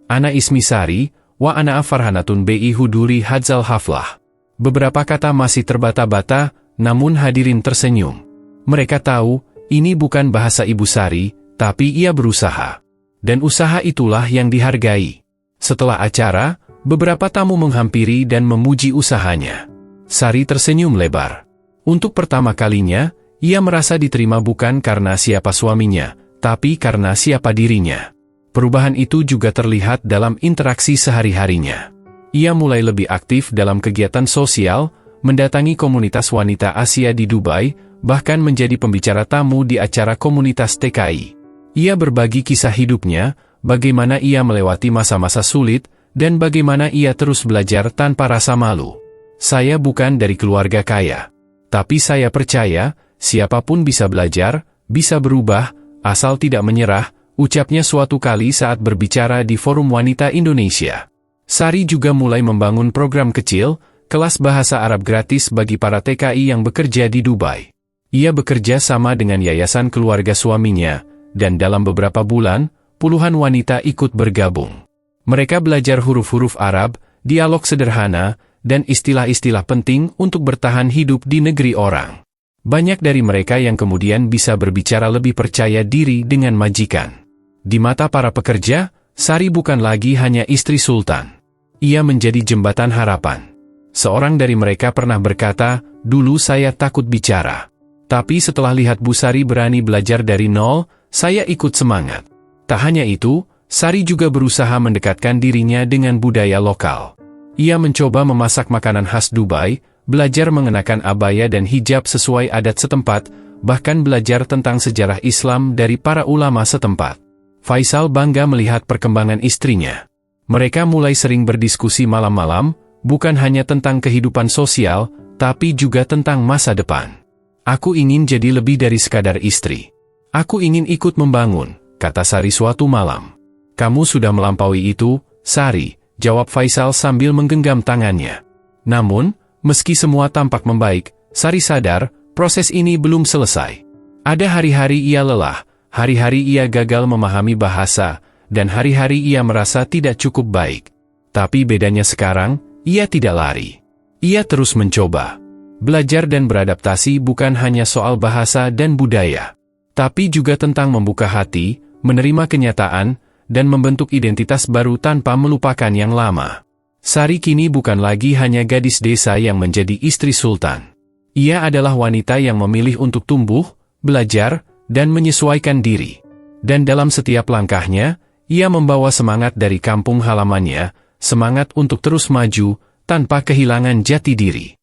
A: Ana ismi Sari, wa ana farhanatun bi huduri hadzal haflah." Beberapa kata masih terbata-bata, namun hadirin tersenyum. Mereka tahu, ini bukan bahasa Ibu Sari, tapi ia berusaha. Dan usaha itulah yang dihargai. Setelah acara, beberapa tamu menghampiri dan memuji usahanya. Sari tersenyum lebar. Untuk pertama kalinya, ia merasa diterima bukan karena siapa suaminya, tapi karena siapa dirinya. Perubahan itu juga terlihat dalam interaksi sehari-harinya. Ia mulai lebih aktif dalam kegiatan sosial, mendatangi komunitas wanita Asia di Dubai, bahkan menjadi pembicara tamu di acara komunitas TKI. Ia berbagi kisah hidupnya, bagaimana ia melewati masa-masa sulit, dan bagaimana ia terus belajar tanpa rasa malu. "Saya bukan dari keluarga kaya. Tapi saya percaya, siapapun bisa belajar, bisa berubah, asal tidak menyerah," ucapnya suatu kali saat berbicara di Forum Wanita Indonesia. Sari juga mulai membangun program kecil, kelas bahasa Arab gratis bagi para TKI yang bekerja di Dubai. Ia bekerja sama dengan yayasan keluarga suaminya, dan dalam beberapa bulan, puluhan wanita ikut bergabung. Mereka belajar huruf-huruf Arab, dialog sederhana, dan istilah-istilah penting untuk bertahan hidup di negeri orang. Banyak dari mereka yang kemudian bisa berbicara lebih percaya diri dengan majikan. Di mata para pekerja, Sari bukan lagi hanya istri sultan. Ia menjadi jembatan harapan. Seorang dari mereka pernah berkata, "Dulu saya takut bicara. Tapi setelah lihat Bu Sari berani belajar dari nol, saya ikut semangat." Tak hanya itu, Sari juga berusaha mendekatkan dirinya dengan budaya lokal. Ia mencoba memasak makanan khas Dubai, belajar mengenakan abaya dan hijab sesuai adat setempat, bahkan belajar tentang sejarah Islam dari para ulama setempat. Faisal bangga melihat perkembangan istrinya. Mereka mulai sering berdiskusi malam-malam, bukan hanya tentang kehidupan sosial, tapi juga tentang masa depan. "Aku ingin jadi lebih dari sekadar istri. Aku ingin ikut membangun," kata Sari suatu malam. "Kamu sudah melampaui itu, Sari," jawab Faisal sambil menggenggam tangannya. Namun, meski semua tampak membaik, Sari sadar, proses ini belum selesai. Ada hari-hari ia lelah, hari-hari ia gagal memahami bahasa, dan hari-hari ia merasa tidak cukup baik. Tapi bedanya sekarang, ia tidak lari. Ia terus mencoba. Belajar dan beradaptasi bukan hanya soal bahasa dan budaya, tapi juga tentang membuka hati, menerima kenyataan, dan membentuk identitas baru tanpa melupakan yang lama. Sari kini bukan lagi hanya gadis desa yang menjadi istri sultan. Ia adalah wanita yang memilih untuk tumbuh, belajar, dan menyesuaikan diri. Dan dalam setiap langkahnya, ia membawa semangat dari kampung halamannya, semangat untuk terus maju, tanpa kehilangan jati diri.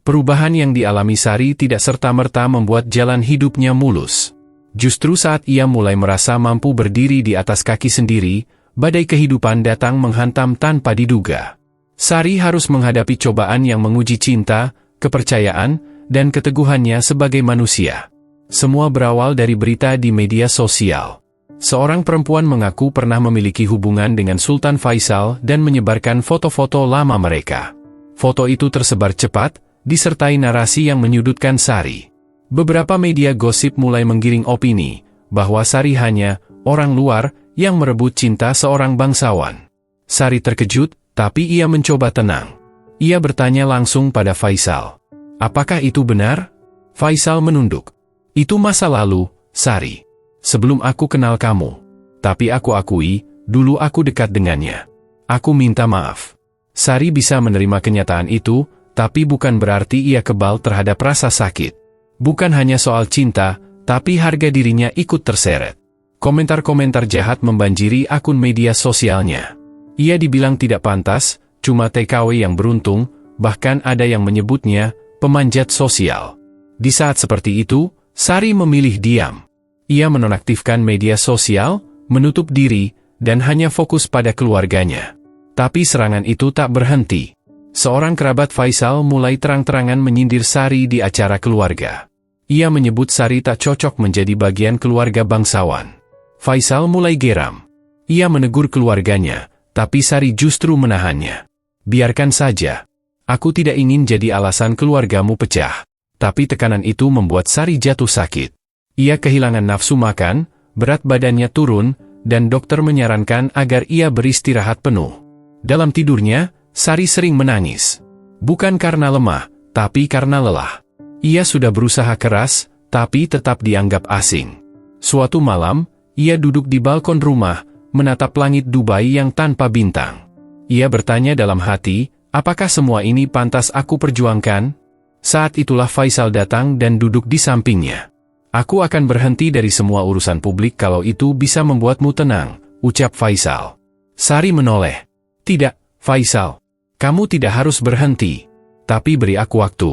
A: Perubahan yang dialami Sari tidak serta-merta membuat jalan hidupnya mulus. Justru saat ia mulai merasa mampu berdiri di atas kaki sendiri, badai kehidupan datang menghantam tanpa diduga. Sari harus menghadapi cobaan yang menguji cinta, kepercayaan, dan keteguhannya sebagai manusia. Semua berawal dari berita di media sosial. Seorang perempuan mengaku pernah memiliki hubungan dengan Sultan Faisal dan menyebarkan foto-foto lama mereka. Foto itu tersebar cepat, disertai narasi yang menyudutkan Sari. Beberapa media gosip mulai menggiring opini bahwa Sari hanya orang luar yang merebut cinta seorang bangsawan. Sari terkejut, tapi ia mencoba tenang. Ia bertanya langsung pada Faisal, "Apakah itu benar?" Faisal menunduk. "Itu masa lalu, Sari. Sebelum aku kenal kamu. Tapi aku akui, dulu aku dekat dengannya. Aku minta maaf." Sari bisa menerima kenyataan itu, tapi bukan berarti ia kebal terhadap rasa sakit. Bukan hanya soal cinta, tapi harga dirinya ikut terseret. Komentar-komentar jahat membanjiri akun media sosialnya. Ia dibilang tidak pantas, cuma TKW yang beruntung, bahkan ada yang menyebutnya pemanjat sosial. Di saat seperti itu, Sari memilih diam. Ia menonaktifkan media sosial, menutup diri, dan hanya fokus pada keluarganya. Tapi serangan itu tak berhenti. Seorang kerabat Faisal mulai terang-terangan menyindir Sari di acara keluarga. Ia menyebut Sari tak cocok menjadi bagian keluarga bangsawan. Faisal mulai geram. Ia menegur keluarganya, tapi Sari justru menahannya. "Biarkan saja. Aku tidak ingin jadi alasan keluargamu pecah." Tapi tekanan itu membuat Sari jatuh sakit. Ia kehilangan nafsu makan, berat badannya turun, dan dokter menyarankan agar ia beristirahat penuh. Dalam tidurnya, Sari sering menangis. Bukan karena lemah, tapi karena lelah. Ia sudah berusaha keras, tapi tetap dianggap asing. Suatu malam, ia duduk di balkon rumah, menatap langit Dubai yang tanpa bintang. Ia bertanya dalam hati, apakah semua ini pantas aku perjuangkan? Saat itulah Faisal datang dan duduk di sampingnya. "Aku akan berhenti dari semua urusan publik kalau itu bisa membuatmu tenang," ucap Faisal. Sari menoleh. "Tidak, Faisal. Kamu tidak harus berhenti. Tapi beri aku waktu.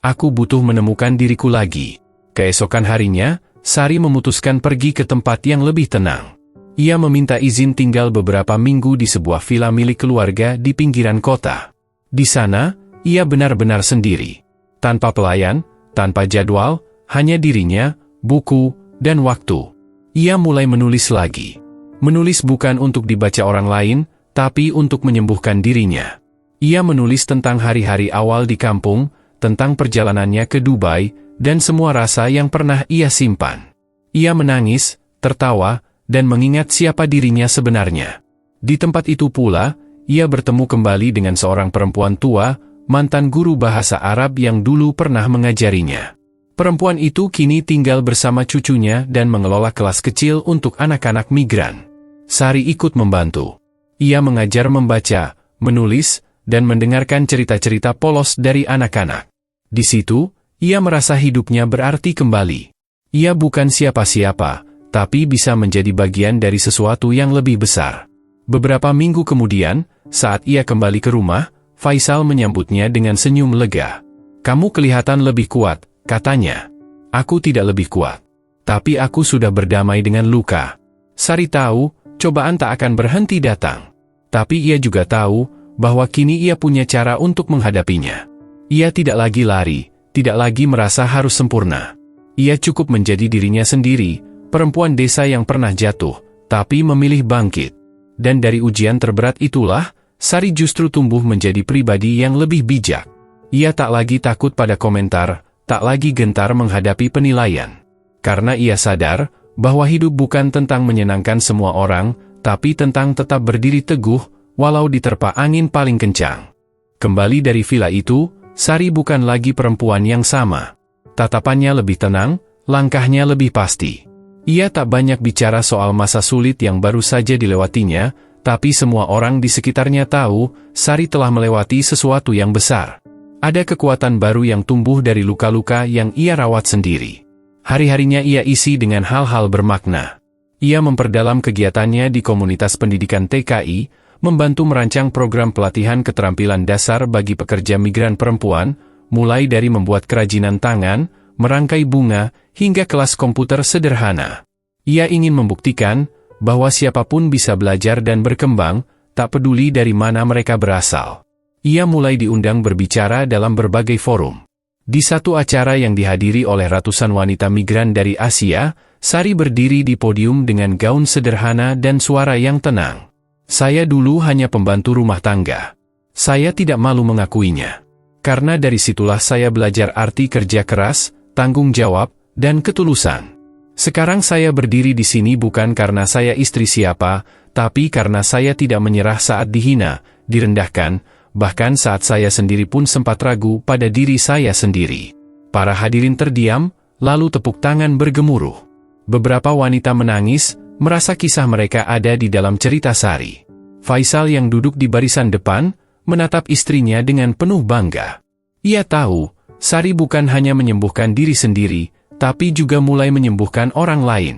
A: Aku butuh menemukan diriku lagi." Keesokan harinya, Sari memutuskan pergi ke tempat yang lebih tenang. Ia meminta izin tinggal beberapa minggu di sebuah villa milik keluarga di pinggiran kota. Di sana, ia benar-benar sendiri. Tanpa pelayan, tanpa jadwal, hanya dirinya, buku, dan waktu. Ia mulai menulis lagi. Menulis bukan untuk dibaca orang lain, tapi untuk menyembuhkan dirinya. Ia menulis tentang hari-hari awal di kampung, tentang perjalanannya ke Dubai, dan semua rasa yang pernah ia simpan. Ia menangis, tertawa, dan mengingat siapa dirinya sebenarnya. Di tempat itu pula, ia bertemu kembali dengan seorang perempuan tua, mantan guru bahasa Arab yang dulu pernah mengajarinya. Perempuan itu kini tinggal bersama cucunya dan mengelola kelas kecil untuk anak-anak migran. Sari ikut membantu. Ia mengajar membaca, menulis, dan mendengarkan cerita-cerita polos dari anak-anak. Di situ, ia merasa hidupnya berarti kembali. Ia bukan siapa-siapa, tapi bisa menjadi bagian dari sesuatu yang lebih besar. Beberapa minggu kemudian, saat ia kembali ke rumah, Faisal menyambutnya dengan senyum lega. "Kamu kelihatan lebih kuat," katanya. "Aku tidak lebih kuat. Tapi aku sudah berdamai dengan luka." Sari tahu, cobaan tak akan berhenti datang. Tapi ia juga tahu, bahwa kini ia punya cara untuk menghadapinya. Ia tidak lagi lari, tidak lagi merasa harus sempurna. Ia cukup menjadi dirinya sendiri, perempuan desa yang pernah jatuh, tapi memilih bangkit. Dan dari ujian terberat itulah, Sari justru tumbuh menjadi pribadi yang lebih bijak. Ia tak lagi takut pada komentar, tak lagi gentar menghadapi penilaian. Karena ia sadar, bahwa hidup bukan tentang menyenangkan semua orang, tapi tentang tetap berdiri teguh, walau diterpa angin paling kencang. Kembali dari villa itu, Sari bukan lagi perempuan yang sama. Tatapannya lebih tenang, langkahnya lebih pasti. Ia tak banyak bicara soal masa sulit yang baru saja dilewatinya, tapi semua orang di sekitarnya tahu, Sari telah melewati sesuatu yang besar. Ada kekuatan baru yang tumbuh dari luka-luka yang ia rawat sendiri. Hari-harinya ia isi dengan hal-hal bermakna. Ia memperdalam kegiatannya di komunitas pendidikan TKI, membantu merancang program pelatihan keterampilan dasar bagi pekerja migran perempuan, mulai dari membuat kerajinan tangan, merangkai bunga, hingga kelas komputer sederhana. Ia ingin membuktikan bahwa siapapun bisa belajar dan berkembang, tak peduli dari mana mereka berasal. Ia mulai diundang berbicara dalam berbagai forum. Di satu acara yang dihadiri oleh ratusan wanita migran dari Asia, Sari berdiri di podium dengan gaun sederhana dan suara yang tenang. "Saya dulu hanya pembantu rumah tangga. Saya tidak malu mengakuinya. Karena dari situlah saya belajar arti kerja keras, tanggung jawab, dan ketulusan. Sekarang saya berdiri di sini bukan karena saya istri siapa, tapi karena saya tidak menyerah saat dihina, direndahkan, bahkan saat saya sendiri pun sempat ragu pada diri saya sendiri." Para hadirin terdiam, lalu tepuk tangan bergemuruh. Beberapa wanita menangis, merasa kisah mereka ada di dalam cerita Sari. Faisal yang duduk di barisan depan, menatap istrinya dengan penuh bangga. Ia tahu, Sari bukan hanya menyembuhkan diri sendiri, tapi juga mulai menyembuhkan orang lain.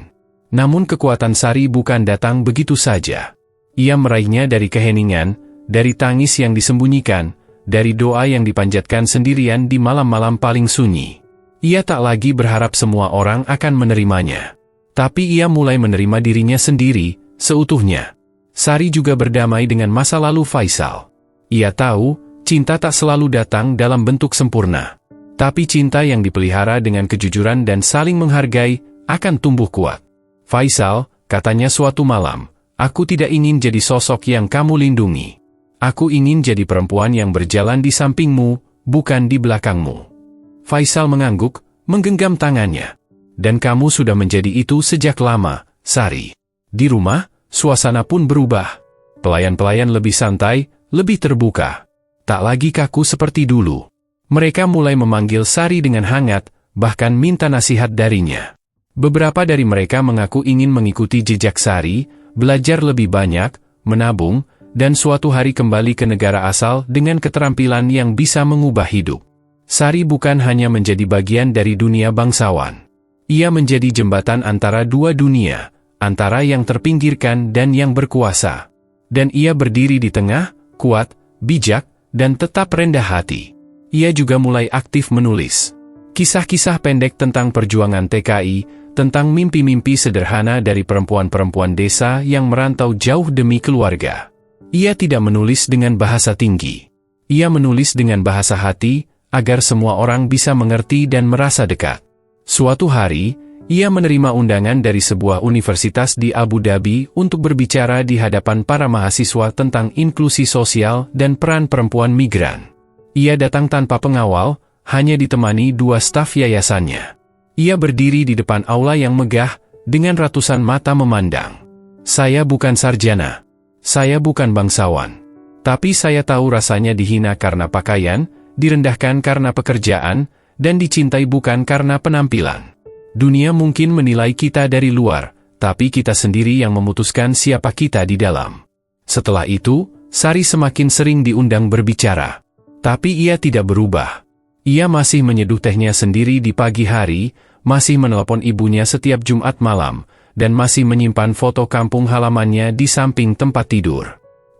A: Namun kekuatan Sari bukan datang begitu saja. Ia meraihnya dari keheningan, dari tangis yang disembunyikan, dari doa yang dipanjatkan sendirian di malam-malam paling sunyi. Ia tak lagi berharap semua orang akan menerimanya. Tapi ia mulai menerima dirinya sendiri, seutuhnya. Sari juga berdamai dengan masa lalu Faisal. Ia tahu, cinta tak selalu datang dalam bentuk sempurna. Tapi cinta yang dipelihara dengan kejujuran dan saling menghargai, akan tumbuh kuat. "Faisal," katanya suatu malam, "aku tidak ingin jadi sosok yang kamu lindungi. Aku ingin jadi perempuan yang berjalan di sampingmu, bukan di belakangmu." Faisal mengangguk, menggenggam tangannya. "Dan kamu sudah menjadi itu sejak lama, Sari." Di rumah, suasana pun berubah. Pelayan-pelayan lebih santai, lebih terbuka. Tak lagi kaku seperti dulu. Mereka mulai memanggil Sari dengan hangat, bahkan minta nasihat darinya. Beberapa dari mereka mengaku ingin mengikuti jejak Sari, belajar lebih banyak, menabung, dan suatu hari kembali ke negara asal dengan keterampilan yang bisa mengubah hidup. Sari bukan hanya menjadi bagian dari dunia bangsawan. Ia menjadi jembatan antara dua dunia, antara yang terpinggirkan dan yang berkuasa. Dan ia berdiri di tengah, kuat, bijak, dan tetap rendah hati. Ia juga mulai aktif menulis kisah-kisah pendek tentang perjuangan TKI, tentang mimpi-mimpi sederhana dari perempuan-perempuan desa yang merantau jauh demi keluarga. Ia tidak menulis dengan bahasa tinggi. Ia menulis dengan bahasa hati, agar semua orang bisa mengerti dan merasa dekat. Suatu hari, Ia menerima undangan dari sebuah universitas di Abu Dhabi untuk berbicara di hadapan para mahasiswa tentang inklusi sosial dan peran perempuan migran. Ia datang tanpa pengawal, hanya ditemani 2 staf yayasannya. Ia berdiri di depan aula yang megah, dengan ratusan mata memandang. Saya bukan sarjana. Saya bukan bangsawan. Tapi saya tahu rasanya dihina karena pakaian, direndahkan karena pekerjaan, dan dicintai bukan karena penampilan. Dunia mungkin menilai kita dari luar, tapi kita sendiri yang memutuskan siapa kita di dalam. Setelah itu, Sari semakin sering diundang berbicara. Tapi ia tidak berubah. Ia masih menyeduh tehnya sendiri di pagi hari, masih menelepon ibunya setiap Jumat malam, dan masih menyimpan foto kampung halamannya di samping tempat tidur.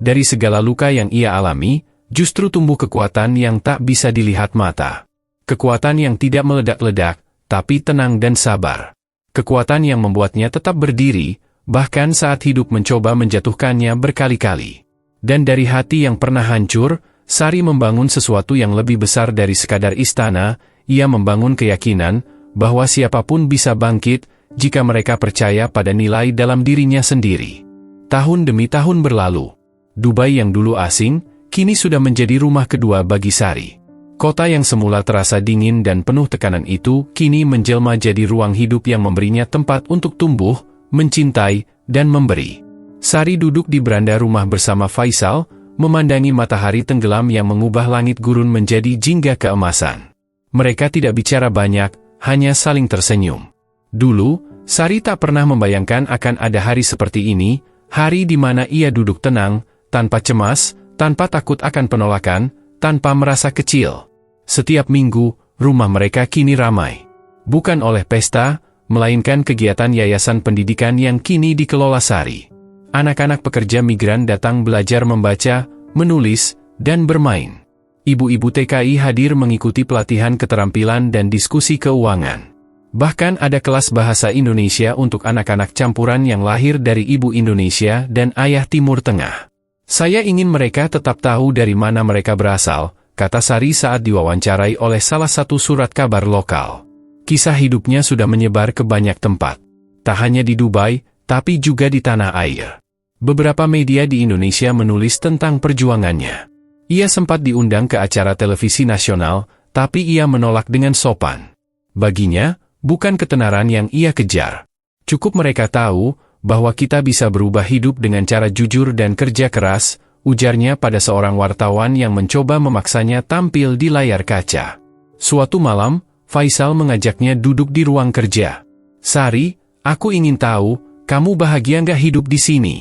A: Dari segala luka yang ia alami, justru tumbuh kekuatan yang tak bisa dilihat mata. Kekuatan yang tidak meledak-ledak, tapi tenang dan sabar. Kekuatan yang membuatnya tetap berdiri, bahkan saat hidup mencoba menjatuhkannya berkali-kali. Dan dari hati yang pernah hancur, Sari membangun sesuatu yang lebih besar dari sekadar istana. Ia membangun keyakinan bahwa siapapun bisa bangkit jika mereka percaya pada nilai dalam dirinya sendiri. Tahun demi tahun berlalu. Dubai yang dulu asing, kini sudah menjadi rumah kedua bagi Sari. Kota yang semula terasa dingin dan penuh tekanan itu, kini menjelma jadi ruang hidup yang memberinya tempat untuk tumbuh, mencintai, dan memberi. Sari duduk di beranda rumah bersama Faisal, memandangi matahari tenggelam yang mengubah langit gurun menjadi jingga keemasan. Mereka tidak bicara banyak, hanya saling tersenyum. Dulu, Sari tak pernah membayangkan akan ada hari seperti ini, hari di mana ia duduk tenang, tanpa cemas, tanpa takut akan penolakan, tanpa merasa kecil. Setiap minggu, rumah mereka kini ramai. Bukan oleh pesta, melainkan kegiatan yayasan pendidikan yang kini dikelola Sari. Anak-anak pekerja migran datang belajar membaca, menulis, dan bermain. Ibu-ibu TKI hadir mengikuti pelatihan keterampilan dan diskusi keuangan. Bahkan ada kelas bahasa Indonesia untuk anak-anak campuran yang lahir dari ibu Indonesia dan ayah Timur Tengah. Saya ingin mereka tetap tahu dari mana mereka berasal, kata Sari saat diwawancarai oleh salah satu surat kabar lokal. Kisah hidupnya sudah menyebar ke banyak tempat. Tak hanya di Dubai, tapi juga di tanah air. Beberapa media di Indonesia menulis tentang perjuangannya. Ia sempat diundang ke acara televisi nasional, tapi ia menolak dengan sopan. Baginya, bukan ketenaran yang ia kejar. Cukup mereka tahu bahwa kita bisa berubah hidup dengan cara jujur dan kerja keras, ujarnya pada seorang wartawan yang mencoba memaksanya tampil di layar kaca. Suatu malam, Faisal mengajaknya duduk di ruang kerja. Sari, aku ingin tahu, kamu bahagia nggak hidup di sini?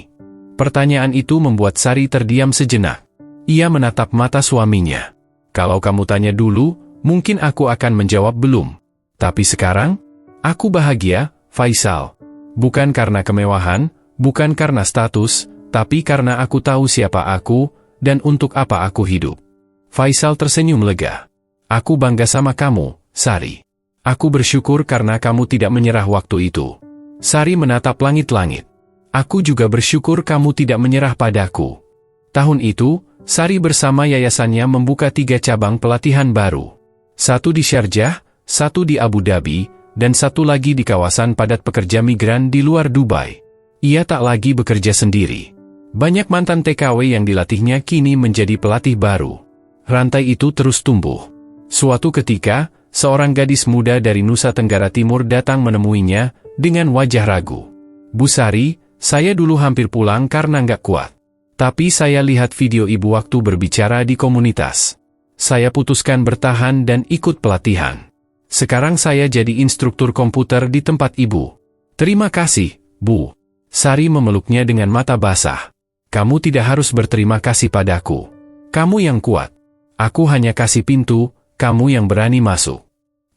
A: Pertanyaan itu membuat Sari terdiam sejenak. Ia menatap mata suaminya. Kalau kamu tanya dulu, mungkin aku akan menjawab belum. Tapi sekarang, aku bahagia, Faisal. Bukan karena kemewahan, bukan karena status, tapi karena aku tahu siapa aku, dan untuk apa aku hidup. Faisal tersenyum lega. Aku bangga sama kamu, Sari. Aku bersyukur karena kamu tidak menyerah waktu itu. Sari menatap langit-langit. Aku juga bersyukur kamu tidak menyerah padaku. Tahun itu, Sari bersama yayasannya membuka 3 cabang pelatihan baru. 1 di Sharjah, 1 di Abu Dhabi, dan 1 lagi di kawasan padat pekerja migran di luar Dubai. Ia tak lagi bekerja sendiri. Banyak mantan TKW yang dilatihnya kini menjadi pelatih baru. Rantai itu terus tumbuh. Suatu ketika, seorang gadis muda dari Nusa Tenggara Timur datang menemuinya dengan wajah ragu. Bu Sari, saya dulu hampir pulang karena nggak kuat. Tapi saya lihat video ibu waktu berbicara di komunitas. Saya putuskan bertahan dan ikut pelatihan. Sekarang saya jadi instruktur komputer di tempat ibu. Terima kasih, Bu. Sari memeluknya dengan mata basah. Kamu tidak harus berterima kasih padaku. Kamu yang kuat. Aku hanya kasih pintu, kamu yang berani masuk.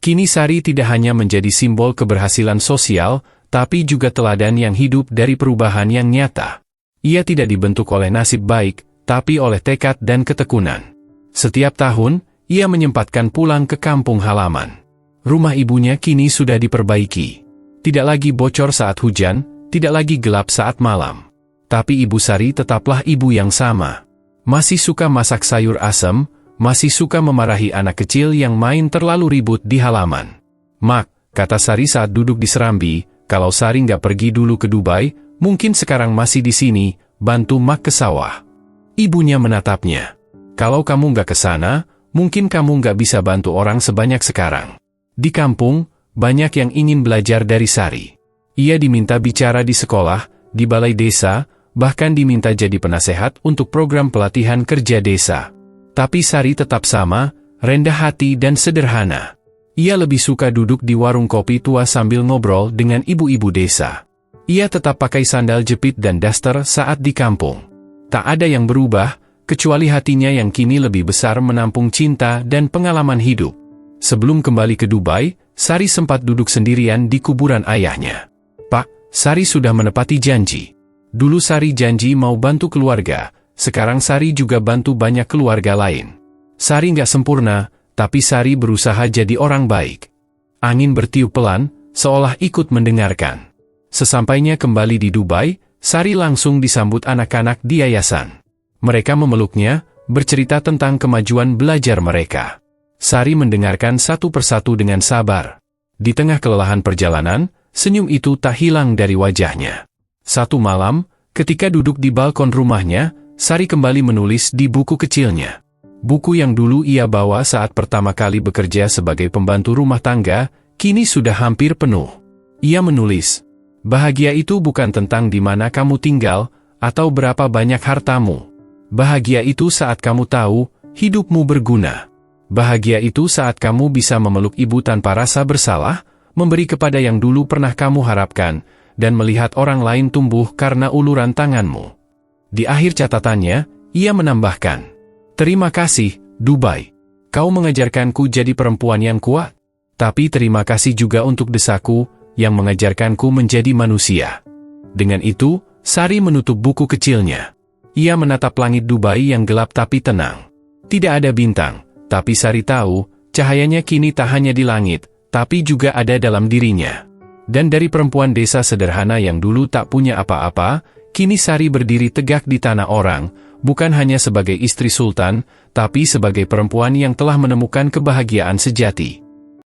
A: Kini Sari tidak hanya menjadi simbol keberhasilan sosial, tapi juga teladan yang hidup dari perubahan yang nyata. Ia tidak dibentuk oleh nasib baik, tapi oleh tekad dan ketekunan. Setiap tahun, ia menyempatkan pulang ke kampung halaman. Rumah ibunya kini sudah diperbaiki. Tidak lagi bocor saat hujan, tidak lagi gelap saat malam. Tapi Ibu Sari tetaplah ibu yang sama. Masih suka masak sayur asem, masih suka memarahi anak kecil yang main terlalu ribut di halaman. Mak, kata Sari saat duduk di serambi, kalau Sari nggak pergi dulu ke Dubai, mungkin sekarang masih di sini, bantu Mak ke sawah. Ibunya menatapnya. Kalau kamu nggak ke sana, mungkin kamu nggak bisa bantu orang sebanyak sekarang. Di kampung, banyak yang ingin belajar dari Sari. Ia diminta bicara di sekolah, di balai desa, bahkan diminta jadi penasehat untuk program pelatihan kerja desa. Tapi Sari tetap sama, rendah hati dan sederhana. Ia lebih suka duduk di warung kopi tua sambil ngobrol dengan ibu-ibu desa. Ia tetap pakai sandal jepit dan daster saat di kampung. Tak ada yang berubah, kecuali hatinya yang kini lebih besar menampung cinta dan pengalaman hidup. Sebelum kembali ke Dubai, Sari sempat duduk sendirian di kuburan ayahnya. Pak, Sari sudah menepati janji. Dulu Sari janji mau bantu keluarga, sekarang Sari juga bantu banyak keluarga lain. Sari nggak sempurna, tapi Sari berusaha jadi orang baik. Angin bertiup pelan, seolah ikut mendengarkan. Sesampainya kembali di Dubai, Sari langsung disambut anak-anak di yayasan. Mereka memeluknya, bercerita tentang kemajuan belajar mereka. Sari mendengarkan satu persatu dengan sabar. Di tengah kelelahan perjalanan, senyum itu tak hilang dari wajahnya. Satu malam, ketika duduk di balkon rumahnya, Sari kembali menulis di buku kecilnya. Buku yang dulu ia bawa saat pertama kali bekerja sebagai pembantu rumah tangga, kini sudah hampir penuh. Ia menulis, "Bahagia itu bukan tentang di mana kamu tinggal, atau berapa banyak hartamu. Bahagia itu saat kamu tahu, hidupmu berguna. Bahagia itu saat kamu bisa memeluk ibu tanpa rasa bersalah, memberi kepada yang dulu pernah kamu harapkan, dan melihat orang lain tumbuh karena uluran tanganmu." Di akhir catatannya, ia menambahkan, "Terima kasih, Dubai. Kau mengajarkanku jadi perempuan yang kuat. Tapi terima kasih juga untuk desaku, yang mengajarkanku menjadi manusia." Dengan itu, Sari menutup buku kecilnya. Ia menatap langit Dubai yang gelap tapi tenang. Tidak ada bintang, tapi Sari tahu, cahayanya kini tak hanya di langit, tapi juga ada dalam dirinya. Dan dari perempuan desa sederhana yang dulu tak punya apa-apa, kini Sari berdiri tegak di tanah orang, bukan hanya sebagai istri sultan, tapi sebagai perempuan yang telah menemukan kebahagiaan sejati.